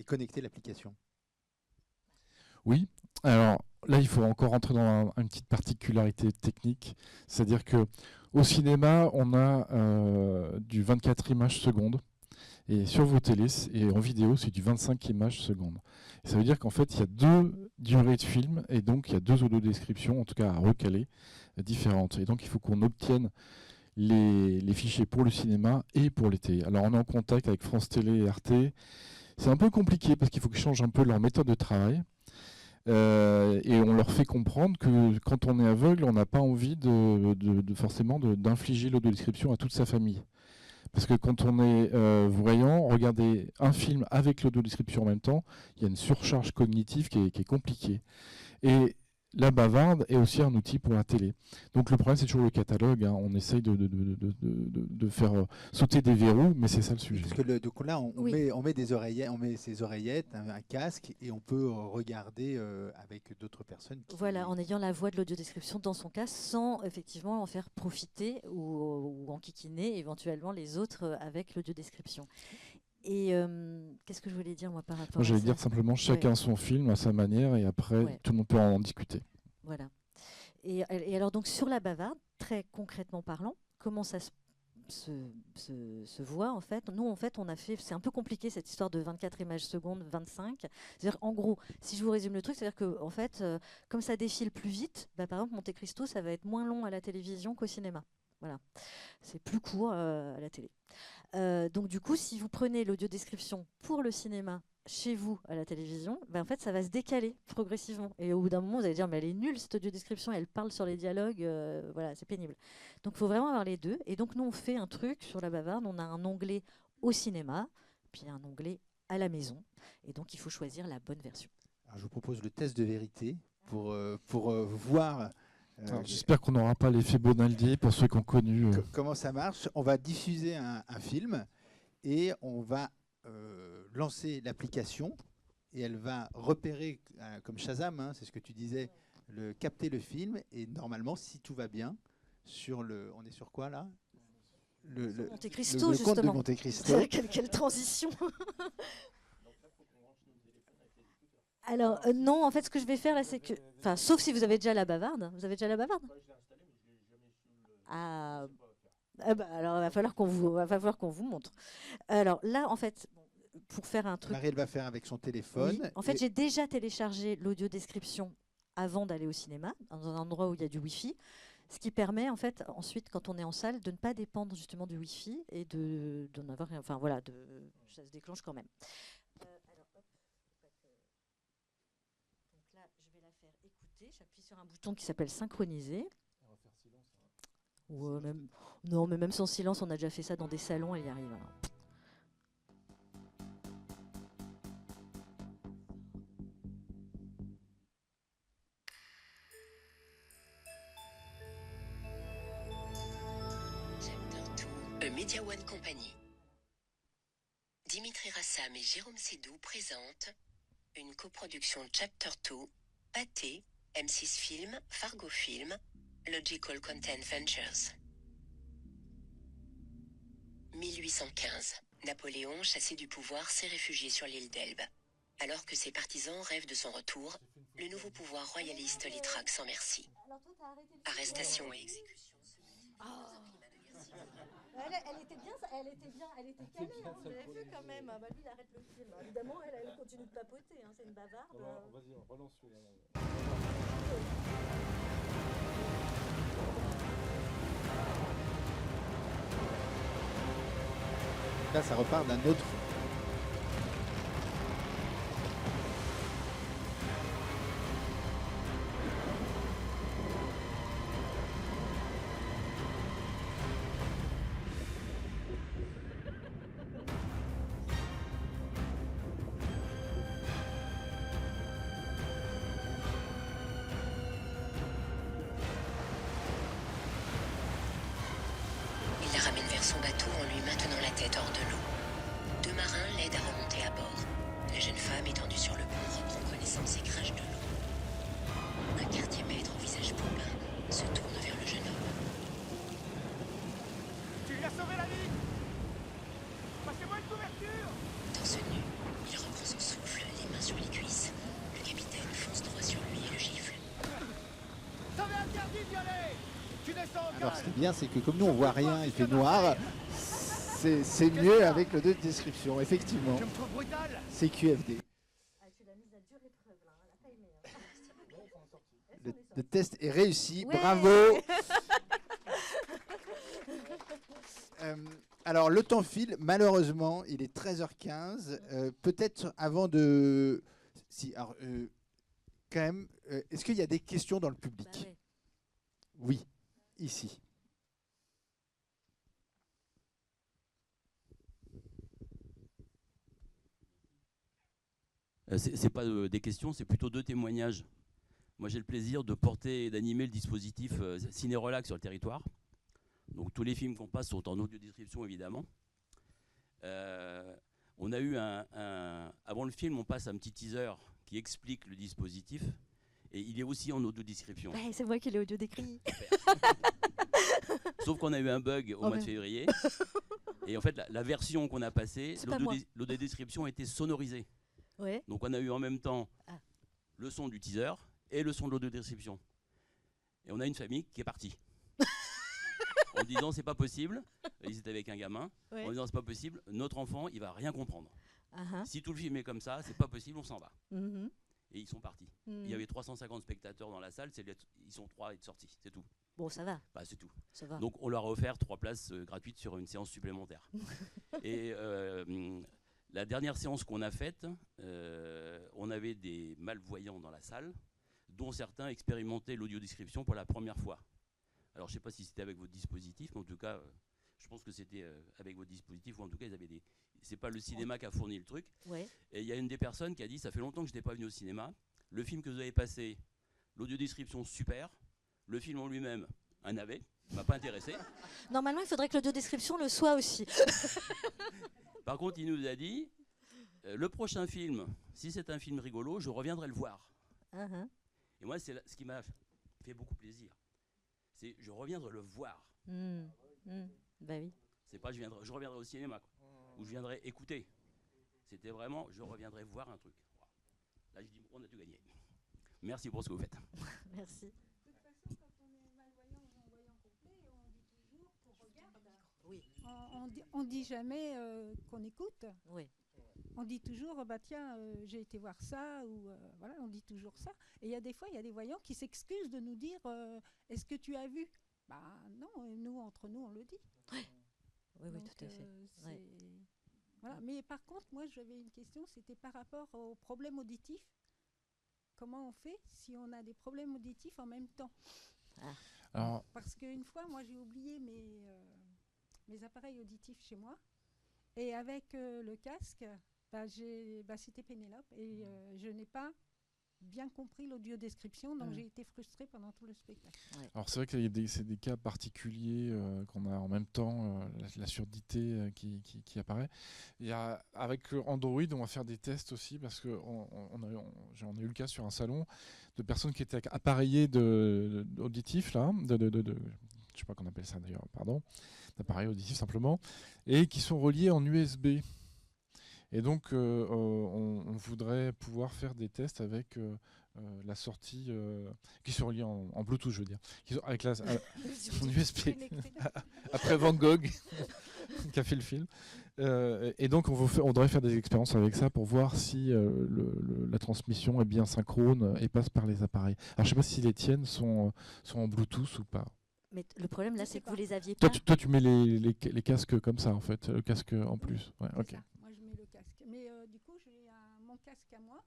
connecter l'application. Oui, alors là, il faut encore rentrer dans une petite particularité technique, c'est-à-dire que au cinéma, on a du 24 images secondes, et sur vos télés, et en vidéo, c'est du 25 images secondes. Et ça veut dire qu'en fait, il y a 2 durées de film, et donc il y a 2 audiodescriptions, en tout cas à recaler, différentes. Et donc il faut qu'on obtienne les fichiers pour le cinéma et pour les télés. Alors on est en contact avec France Télé et Arte. C'est un peu compliqué parce qu'il faut qu'ils changent un peu leur méthode de travail. Et on leur fait comprendre que quand on est aveugle, on n'a pas envie forcément d'infliger l'audiodescription à toute sa famille. Parce que quand on est voyant, regarder un film avec l'audiodescription en même temps, il y a une surcharge cognitive qui est compliquée. Et la bavarde est aussi un outil pour la télé. Donc le problème, c'est toujours le catalogue. Hein. On essaye de faire sauter des verrous, mais c'est ça le sujet. Parce que donc là, on met des oreillettes, on met ses oreillettes, un casque, et on peut regarder avec d'autres personnes. Voilà, en ayant la voix de l'audiodescription dans son cas, sans effectivement en faire profiter ou enquiquiner éventuellement les autres avec l'audiodescription. Et qu'est-ce que je voulais dire moi par rapport à ça ? J'allais dire simplement chacun son film à sa manière et après tout le monde peut en discuter. Voilà. Et alors donc sur la bavarde, très concrètement parlant, comment ça se voit en fait ? Nous en fait on a fait, c'est un peu compliqué cette histoire de 24 images secondes, 25. C'est-à-dire en gros, si je vous résume le truc, c'est-à-dire que en fait, comme ça défile plus vite, par exemple Monte Cristo ça va être moins long à la télévision qu'au cinéma. Voilà, c'est plus court à la télé. Donc du coup, si vous prenez l'audiodescription pour le cinéma chez vous à la télévision, en fait, ça va se décaler progressivement. Et au bout d'un moment, vous allez dire, mais elle est nulle cette audiodescription, elle parle sur les dialogues, voilà, c'est pénible. Donc il faut vraiment avoir les deux. Et donc nous, on fait un truc sur la bavarde, on a un onglet au cinéma, puis un onglet à la maison. Et donc il faut choisir la bonne version. Alors, je vous propose le test de vérité pour voir... J'espère qu'on n'aura pas l'effet Bonaldi pour ceux qui ont connu. Comment ça marche ? On va diffuser un film et on va lancer l'application et elle va repérer, comme Shazam, hein, c'est ce que tu disais, capter le film et normalement, si tout va bien, on est sur quoi là ? Monte Cristo, le justement. Comte de Monte Cristo. Quelle transition. Alors non, en fait, ce que je vais faire là, c'est que, enfin, sauf si vous avez déjà la bavarde. Vous avez déjà la bavarde ? Ah, alors il va falloir qu'on vous montre. Alors là, en fait, pour faire un truc. Marie, elle va faire avec son téléphone. Oui. En fait, j'ai déjà téléchargé l'audiodescription avant d'aller au cinéma, dans un endroit où il y a du Wi-Fi. Ce qui permet, en fait, ensuite, quand on est en salle, de ne pas dépendre justement du Wi-Fi et d'en avoir, enfin voilà, ça se déclenche quand même. Alors, hop. Donc là, je vais la faire écouter. J'appuie sur un bouton qui s'appelle synchroniser. Ouais, non, mais même sans silence, on a déjà fait ça dans des salons, elle y arrive. Alors. Media One Company. Dimitri Rassam et Jérôme Sédou présentent une coproduction Chapter 2, Pathé, M6 Film, Fargo Film, Logical Content Ventures. 1815. Napoléon, chassé du pouvoir, s'est réfugié sur l'île d'Elbe. Alors que ses partisans rêvent de son retour, le nouveau pouvoir royaliste les traque sans merci. Arrestation et exécution. Elle était calée, hein, vous l'avez vu quand même. Bah, lui, il arrête le film. Évidemment, elle continue de papoter, hein, c'est une bavarde. Vas-y, relance celui-là. Là, ça repart d'un autre. Il la ramène vers son bateau en lui maintenant la tête hors de l'eau. Deux marins l'aident à remonter à bord. La jeune femme, étendue sur le pont, reprend connaissance et crache de l'eau. Un quartier-maître au visage poulain se tourne vers le jeune homme. Tu lui as sauvé la vie. Passez-moi une couverture. Alors, ce qui est bien, c'est que comme nous, on voit rien, il fait noir, c'est mieux avec le de description, effectivement. C'est QFD. Le test est réussi, Ouais. bravo. Alors, le temps file, malheureusement, il est 13h15. Peut-être avant de... Si, alors, quand même, est-ce qu'il y a des questions dans le public? Bah ouais. Oui, ici. C'est pas des questions, c'est plutôt 2 témoignages. Moi, j'ai le plaisir de porter et d'animer le dispositif Ciné Relax sur le territoire. Donc, tous les films qu'on passe sont en audio-description, évidemment. On a eu avant le film, on passe un petit teaser qui explique le dispositif. Et il est aussi en audio-description. Ouais, c'est moi qui l'ai audio décrit. Sauf qu'on a eu un bug au mois de février. Et en fait, la version qu'on a passée, l'audio-description a été sonorisée. Ouais. Donc on a eu en même temps le son du teaser et le son de l'audio-description. Et on a une famille qui est partie. En disant c'est pas possible, ils étaient avec un gamin, en disant c'est pas possible, notre enfant il va rien comprendre. Si tout le film est comme ça, c'est pas possible, on s'en va. Et ils sont partis. Il y avait 350 spectateurs dans la salle, ils sont 3 à être sortis, c'est tout. Bon, ça va. Bah, c'est tout. Ça va. Donc on leur a offert 3 places gratuites sur une séance supplémentaire. Et la dernière séance qu'on a faite, on avait des malvoyants dans la salle, dont certains expérimentaient l'audio-description pour la première fois. Alors je ne sais pas si c'était avec votre dispositif, mais en tout cas, je pense que c'était avec votre dispositif, ou en tout cas, ils avaient des... C'est pas le cinéma qui a fourni le truc. Ouais. Et il y a une des personnes qui a dit, ça fait longtemps que je n'étais pas venu au cinéma, le film que vous avez passé, l'audio-description super, le film en lui-même, un navet, ne m'a pas intéressé. Normalement, il faudrait que l'audio-description le soit aussi. Par contre, il nous a dit, le prochain film, si c'est un film rigolo, je reviendrai le voir. Et moi, c'est ce qui m'a fait beaucoup plaisir. C'est je reviendrai le voir. Bah oui. C'est pas je reviendrai au cinéma, quoi. Ou je viendrai écouter. C'était vraiment je reviendrai voir un truc. Là, je dis on a tout gagné. Merci pour ce que vous faites. Merci. De toute façon, quand on est malvoyant ou non-voyant complet, on dit toujours qu'on regarde. Oui. On dit jamais qu'on écoute. Oui. On dit toujours, bah tiens, j'ai été voir ça, ou voilà, on dit toujours ça. Et il y a des fois, il y a des voyants qui s'excusent de nous dire, est-ce que tu as vu? Bah non, nous, entre nous, on le dit. Oui, oui, Donc, tout à fait. Ouais. Voilà. Mais par contre, moi, j'avais une question, c'était par rapport aux problèmes auditifs. Comment on fait si on a des problèmes auditifs en même temps? Alors, parce qu'une fois, moi, j'ai oublié mes appareils auditifs chez moi. Et avec le casque, c'était Pénélope. Et je n'ai pas bien compris l'audio-description, donc j'ai été frustrée pendant tout le spectacle. Alors c'est vrai que c'est des cas particuliers qu'on a en même temps, la surdité qui apparaît. Avec Android, on va faire des tests aussi, parce qu'on a eu le cas sur un salon de personnes qui étaient appareillées auditifs, là, je ne sais pas qu'on appelle ça d'ailleurs, pardon, d'appareils auditifs simplement, et qui sont reliés en USB. Et donc, on voudrait pouvoir faire des tests avec la sortie qui sont reliés en Bluetooth, je veux dire, avec la son USB. Après Van Gogh, qui a fait le film. Et donc, on devrait faire des expériences avec ça pour voir si la transmission est bien synchrone et passe par les appareils. Alors, je ne sais pas si les tiennes sont en Bluetooth ou pas. Mais le problème là, c'est que vous les aviez pas. Toi, tu mets les casques comme ça, en fait, le casque en plus. Ouais, ok. Moi, je mets le casque. Mais du coup, j'ai mon casque à moi.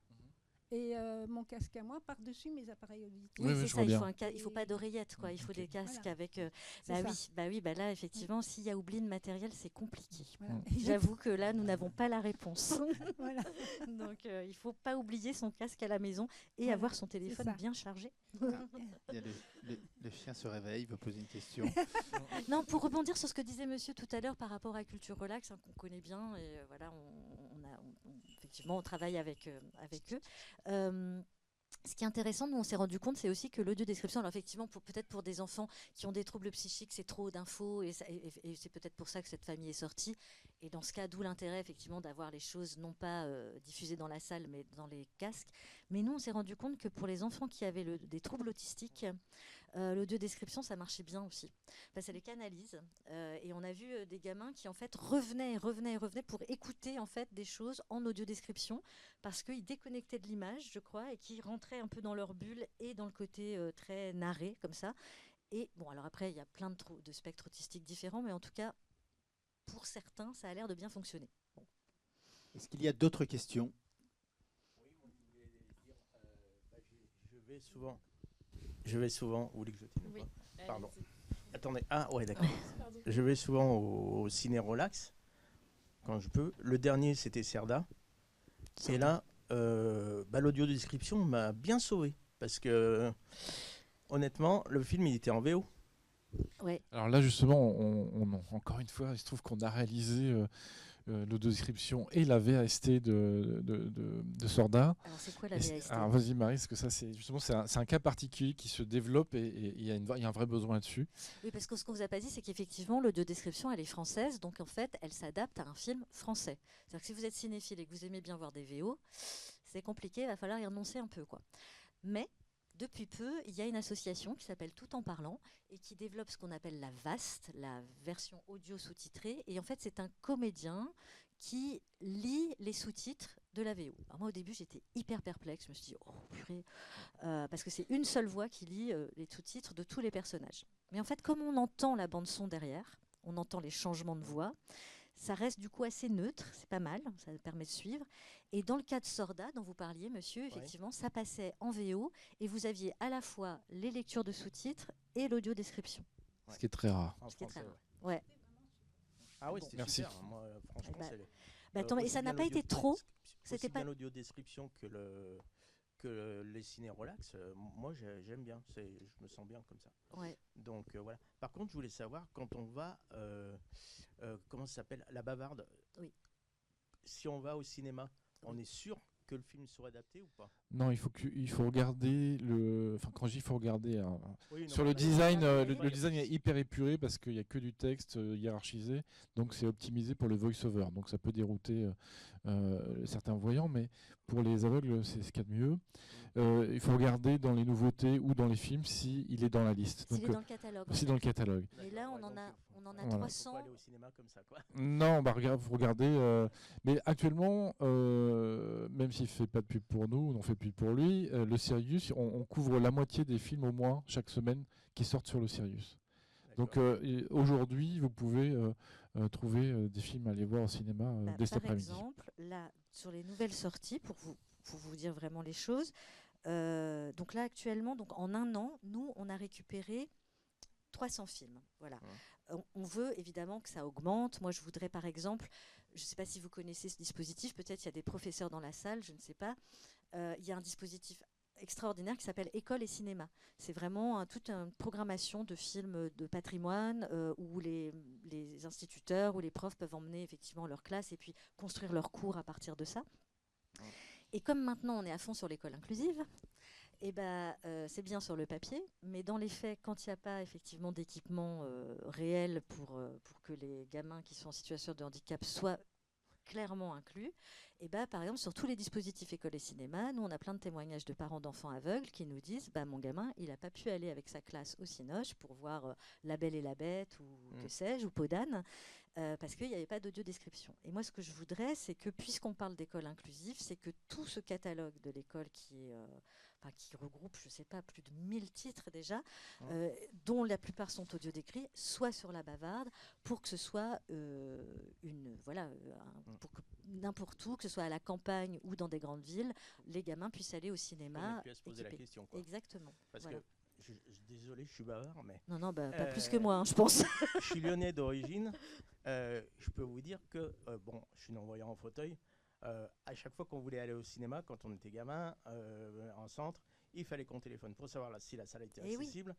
Et mon casque à moi par-dessus mes appareils auditifs. Oui, c'est ça, il ne faut pas d'oreillettes, quoi. Il faut des casques avec... là, effectivement, s'il y a oubli de matériel, c'est compliqué. Voilà. J'avoue que là, nous n'avons pas la réponse. Voilà. Donc, il ne faut pas oublier son casque à la maison et avoir son téléphone bien chargé. Le chien se réveille, il veut poser une question. Non, pour rebondir sur ce que disait monsieur tout à l'heure par rapport à Culture Relax, qu'on connaît bien, et voilà, effectivement, on travaille avec eux. Ce qui est intéressant, nous on s'est rendu compte, c'est aussi que l'audio-description, alors effectivement, peut-être pour des enfants qui ont des troubles psychiques, c'est trop d'infos, et c'est peut-être pour ça que cette famille est sortie. Et dans ce cas, d'où l'intérêt effectivement d'avoir les choses non pas diffusées dans la salle, mais dans les casques. Mais nous, on s'est rendu compte que pour les enfants qui avaient des troubles autistiques, l'audiodescription, ça marchait bien aussi. Ça les canalise. Et on a vu des gamins qui, en fait, revenaient pour écouter, en fait, des choses en audiodescription parce qu'ils déconnectaient de l'image, je crois, et qui rentraient un peu dans leur bulle et dans le côté très narré, comme ça. Et bon, alors après, il y a plein de spectres autistiques différents, mais en tout cas, pour certains, ça a l'air de bien fonctionner. Bon. Est-ce qu'il y a d'autres questions? Oui, moi je voulais dire, je vais souvent, vous voulez que je tienne Oui. pas? Pardon. Attendez, ah ouais d'accord. Je vais souvent au ciné relax, quand je peux. Le dernier c'était Cerda. Et là, l'audio-description m'a bien sauvé, parce que honnêtement, le film il était en VO. Ouais. Alors là, justement, encore une fois, il se trouve qu'on a réalisé l'audiodescription et la VAST de Sorda. Alors, c'est quoi la VAST? Alors, vas-y, Marie, parce que ça, c'est un cas particulier qui se développe et il y a un vrai besoin là-dessus. Oui, parce que ce qu'on vous a pas dit, c'est qu'effectivement, l'audiodescription, elle est française, donc en fait, elle s'adapte à un film français. C'est-à-dire que si vous êtes cinéphile et que vous aimez bien voir des VO, c'est compliqué, il va falloir y renoncer un peu, quoi. Mais depuis peu, il y a une association qui s'appelle Tout en parlant et qui développe ce qu'on appelle la VAST, la version audio sous-titrée. Et en fait, c'est un comédien qui lit les sous-titres de la VO. Alors moi, au début, j'étais hyper perplexe. Je me suis dit, oh purée, parce que c'est une seule voix qui lit les sous-titres de tous les personnages. Mais en fait, comme on entend la bande-son derrière, on entend les changements de voix, ça reste du coup assez neutre, c'est pas mal, ça permet de suivre. Et dans le cas de Sorda, dont vous parliez, monsieur, effectivement, ça passait en VO et vous aviez à la fois les lectures de sous-titres et l'audio-description. Ouais. Ce qui est très rare. Ce qui est très rare. Ouais. Ah oui, c'était super. Moi, franchement, attends, et ça n'a pas été trop. C'était pas l'audio-description que les ciné relax. Moi, j'aime bien. Je me sens bien comme ça. Ouais. Donc voilà. Par contre, je voulais savoir quand on va, comment ça s'appelle, la bavarde. Oui. Si on va au cinéma, on est sûr que le film sera adapté ou pas? Non, il faut regarder Enfin, quand je dis il faut regarder, oui, sur le design, le design est hyper épuré parce qu'il n'y a que du texte hiérarchisé, donc c'est optimisé pour le voice-over. Donc ça peut dérouter certains voyants, mais pour les aveugles, c'est ce qu'il y a de mieux. Il faut regarder dans les nouveautés ou dans les films s'il est dans la liste. S'il est dans le catalogue. Si dans le catalogue. Et là, on en a voilà. 300. Faut pas aller au cinéma comme ça, quoi. Non, vous regardez. Mais actuellement, même s'il ne fait pas de pub pour nous, on en fait plus pour lui, le Sirius, on couvre la moitié des films au moins chaque semaine qui sortent sur le Sirius. Donc aujourd'hui, vous pouvez trouver des films à aller voir au cinéma dès cet après-midi. Par exemple, là, sur les nouvelles sorties, pour vous dire vraiment les choses, donc là actuellement, donc en un an, nous, on a récupéré 300 films. Voilà. On veut évidemment que ça augmente. Moi, je voudrais par exemple, je ne sais pas si vous connaissez ce dispositif, peut-être il y a des professeurs dans la salle, je ne sais pas. Il y a un dispositif extraordinaire qui s'appelle École et Cinéma. C'est vraiment toute une programmation de films de patrimoine où les instituteurs ou les profs peuvent emmener effectivement leur classe et puis construire leurs cours à partir de ça. Et comme maintenant on est à fond sur l'école inclusive, c'est bien sur le papier, mais dans les faits, quand il n'y a pas effectivement d'équipement réel pour que les gamins qui sont en situation de handicap soient clairement inclus, par exemple sur tous les dispositifs école et cinéma, nous on a plein de témoignages de parents d'enfants aveugles qui nous disent mon gamin il n'a pas pu aller avec sa classe au Cinoche pour voir La Belle et la Bête ou que sais-je, ou Peau d'âne, parce qu'il n'y avait pas d'audio-description. Et moi ce que je voudrais, c'est que puisqu'on parle d'école inclusive, c'est que tout ce catalogue de l'école qui regroupe, je ne sais pas, plus de 1000 titres déjà, dont la plupart sont audio-décrits, soit sur la bavarde, pour que ce soit pour que n'importe où, que ce soit à la campagne ou dans des grandes villes, les gamins puissent aller au cinéma. Se poser la question, quoi. Exactement. Parce que, désolé, je suis bavard, mais... Non, pas plus que moi, je pense. Je suis lyonnais d'origine. Je peux vous dire que, je suis non-voyant en fauteuil. À chaque fois qu'on voulait aller au cinéma, quand on était gamin, en centre, il fallait qu'on téléphone pour savoir si la salle était accessible.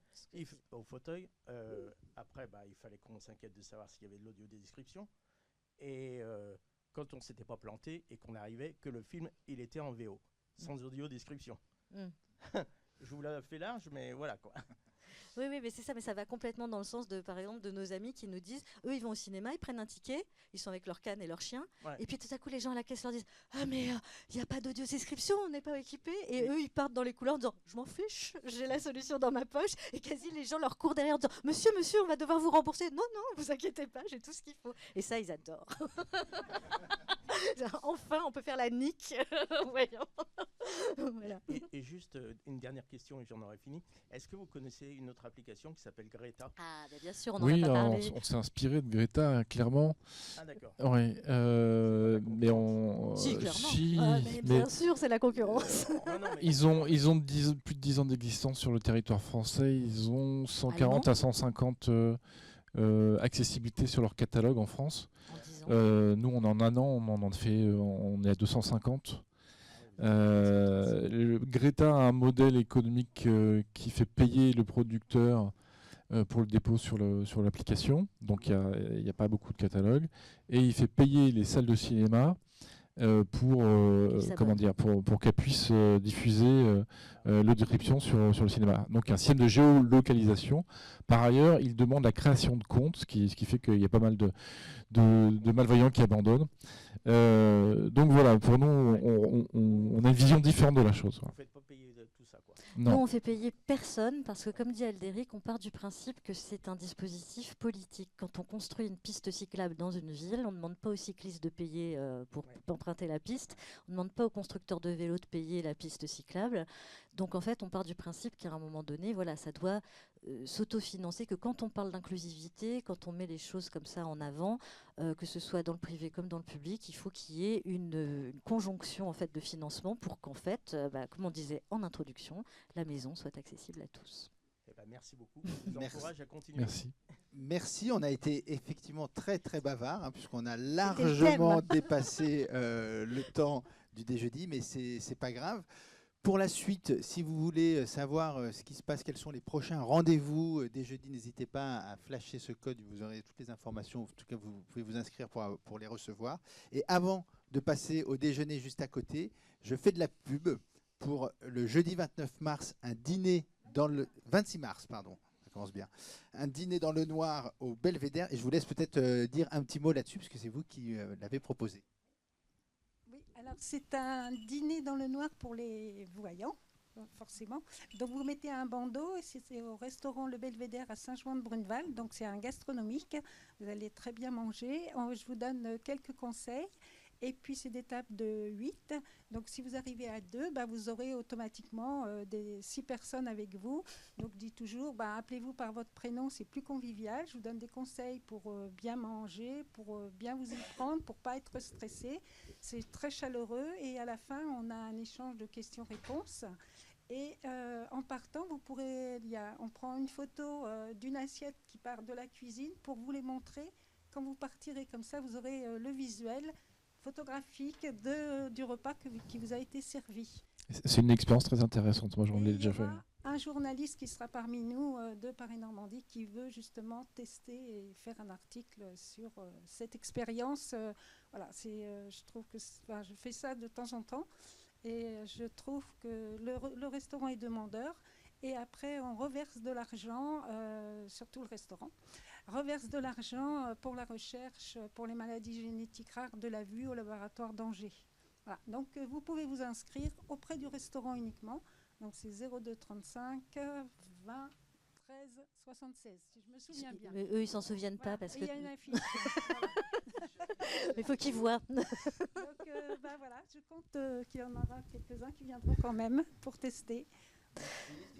Au fauteuil. Après, il fallait qu'on s'inquiète de savoir s'il y avait de l'audio-description. Et quand on ne s'était pas planté et qu'on arrivait, que le film, il était en VO, sans audio-description. Je vous l'ai fait large, mais voilà quoi. Oui, oui, mais c'est ça, mais ça va complètement dans le sens de, par exemple, de nos amis qui nous disent, eux, ils vont au cinéma, ils prennent un ticket, ils sont avec leur canne et leur chien, Ouais. et puis tout à coup, les gens à la caisse leur disent, ah mais il n'y a pas d'audio-description, on n'est pas équipés, et eux, ils partent dans les couloirs en disant, je m'en fiche, j'ai la solution dans ma poche, et quasi les gens leur courent derrière en disant, monsieur, monsieur, on va devoir vous rembourser. Non, non, vous inquiétez pas, j'ai tout ce qu'il faut. Et ça, ils adorent. Enfin, on peut faire la nique. Voyons. Voilà. Et juste une dernière question et j'en aurai fini. Est-ce que vous connaissez une autre application qui s'appelle Greta? Ah, bah bien sûr, on en Oui, a pas alors, parlé. on s'est inspiré de Greta, clairement. Ah d'accord. Oui, mais on. Si, clairement. si, Ah, mais mais bien sûr, c'est la concurrence. Non, non, mais- ils ont plus de 10 ans d'existence sur le territoire français. Ils ont 140 à 150 accessibilités sur leur catalogue en France. En 10 ans. Nous, on en a un an, on est à 250. Greta a un modèle économique qui fait payer le producteur pour le dépôt sur l'application. Donc, il n'y a pas beaucoup de catalogues. Et il fait payer les salles de cinéma pour qu'elles puissent diffuser l'audiodescription sur le cinéma. Donc un système de géolocalisation. Par ailleurs, il demande la création de comptes, ce qui fait qu'il y a pas mal de malvoyants qui abandonnent. Donc voilà, pour nous, on a une vision différente de la chose. Vous ne faites pas payer tout ça, quoi. Nous, Non. on fait payer personne parce que, comme dit Aldéric, on part du principe que c'est un dispositif politique. Quand on construit une piste cyclable dans une ville, on ne demande pas aux cyclistes de payer pour emprunter la piste. On ne demande pas aux constructeurs de vélos de payer la piste cyclable. Donc, en fait, on part du principe qu'à un moment donné, voilà, ça doit s'autofinancer, que quand on parle d'inclusivité, quand on met les choses comme ça en avant, que ce soit dans le privé comme dans le public, il faut qu'il y ait une conjonction en fait, de financement pour qu'en fait, comme on disait en introduction, la maison soit accessible à tous. Eh ben, merci beaucoup. Je vous Merci. encourage à continuer. Merci. Merci, on a été effectivement très très bavard, puisqu'on a largement dépassé le temps du déjeudi, mais c'est pas grave. Pour la suite, si vous voulez savoir ce qui se passe, quels sont les prochains rendez-vous des jeudis, n'hésitez pas à flasher ce code, vous aurez toutes les informations, en tout cas vous pouvez vous inscrire pour les recevoir. Et avant de passer au déjeuner juste à côté, je fais de la pub pour le jeudi 29 mars, un dîner dans le 26 mars, pardon. Ça commence bien. Un dîner dans le noir au Belvédère. Et je vous laisse peut-être dire un petit mot là-dessus, parce que c'est vous qui l'avez proposé. Oui, alors c'est un dîner dans le noir pour les voyants, forcément. Donc vous mettez un bandeau et c'est au restaurant Le Belvédère à Saint-Jouan-de-Bruneval. Donc c'est un gastronomique. Vous allez très bien manger. Je vous donne quelques conseils. Et puis c'est des tables de 8. Donc si vous arrivez à 2, vous aurez automatiquement 6 personnes avec vous. Donc dites toujours, appelez-vous par votre prénom, c'est plus convivial. Je vous donne des conseils pour bien manger, pour bien vous y prendre, pour ne pas être stressé. C'est très chaleureux et à la fin, on a un échange de questions-réponses. Et en partant, on prend une photo d'une assiette qui part de la cuisine pour vous les montrer. Quand vous partirez comme ça, vous aurez le visuel photographique du repas qui vous a été servi. C'est une expérience très intéressante. Moi, j'en ai déjà fait. Un journaliste qui sera parmi nous de Paris-Normandie qui veut justement tester et faire un article sur cette expérience. Voilà, je trouve que je fais ça de temps en temps et je trouve que le restaurant est demandeur. Et après, on reverse de l'argent, surtout le restaurant, reverse de l'argent pour la recherche, pour les maladies génétiques rares de la vue au laboratoire d'Angers. Voilà. Donc, vous pouvez vous inscrire auprès du restaurant uniquement. Donc, c'est 02 35 20 13 76, si je me souviens bien. Mais eux, ils s'en souviennent pas parce Et que. il y a une affiche. Il faut qu'ils voient. Donc, voilà, je compte qu'il y en aura quelques-uns qui viendront quand même pour tester.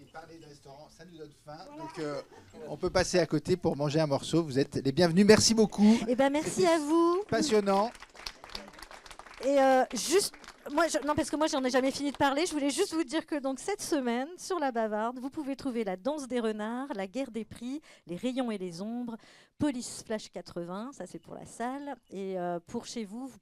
Et parler de restaurant, ça nous donne faim. Voilà. Donc, on peut passer à côté pour manger un morceau. Vous êtes les bienvenus. Merci beaucoup. Eh ben, merci à vous. Passionnant. Et juste, non, parce que moi, j'en ai jamais fini de parler. Je voulais juste vous dire que donc cette semaine, sur la Bavarde, vous pouvez trouver la danse des renards, la guerre des prix, les rayons et les ombres, Police Flash 80, ça c'est pour la salle. Et pour chez vous, vous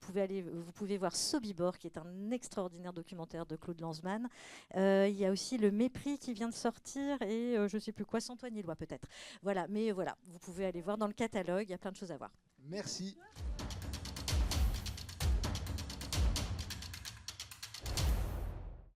pouvez voir Sobibor, qui est un extraordinaire documentaire de Claude Lanzmann. Il y a aussi Le Mépris qui vient de sortir et je sais plus quoi, Saint-Antoine-Illois peut-être. Voilà, mais voilà, vous pouvez aller voir dans le catalogue, il y a plein de choses à voir. Merci.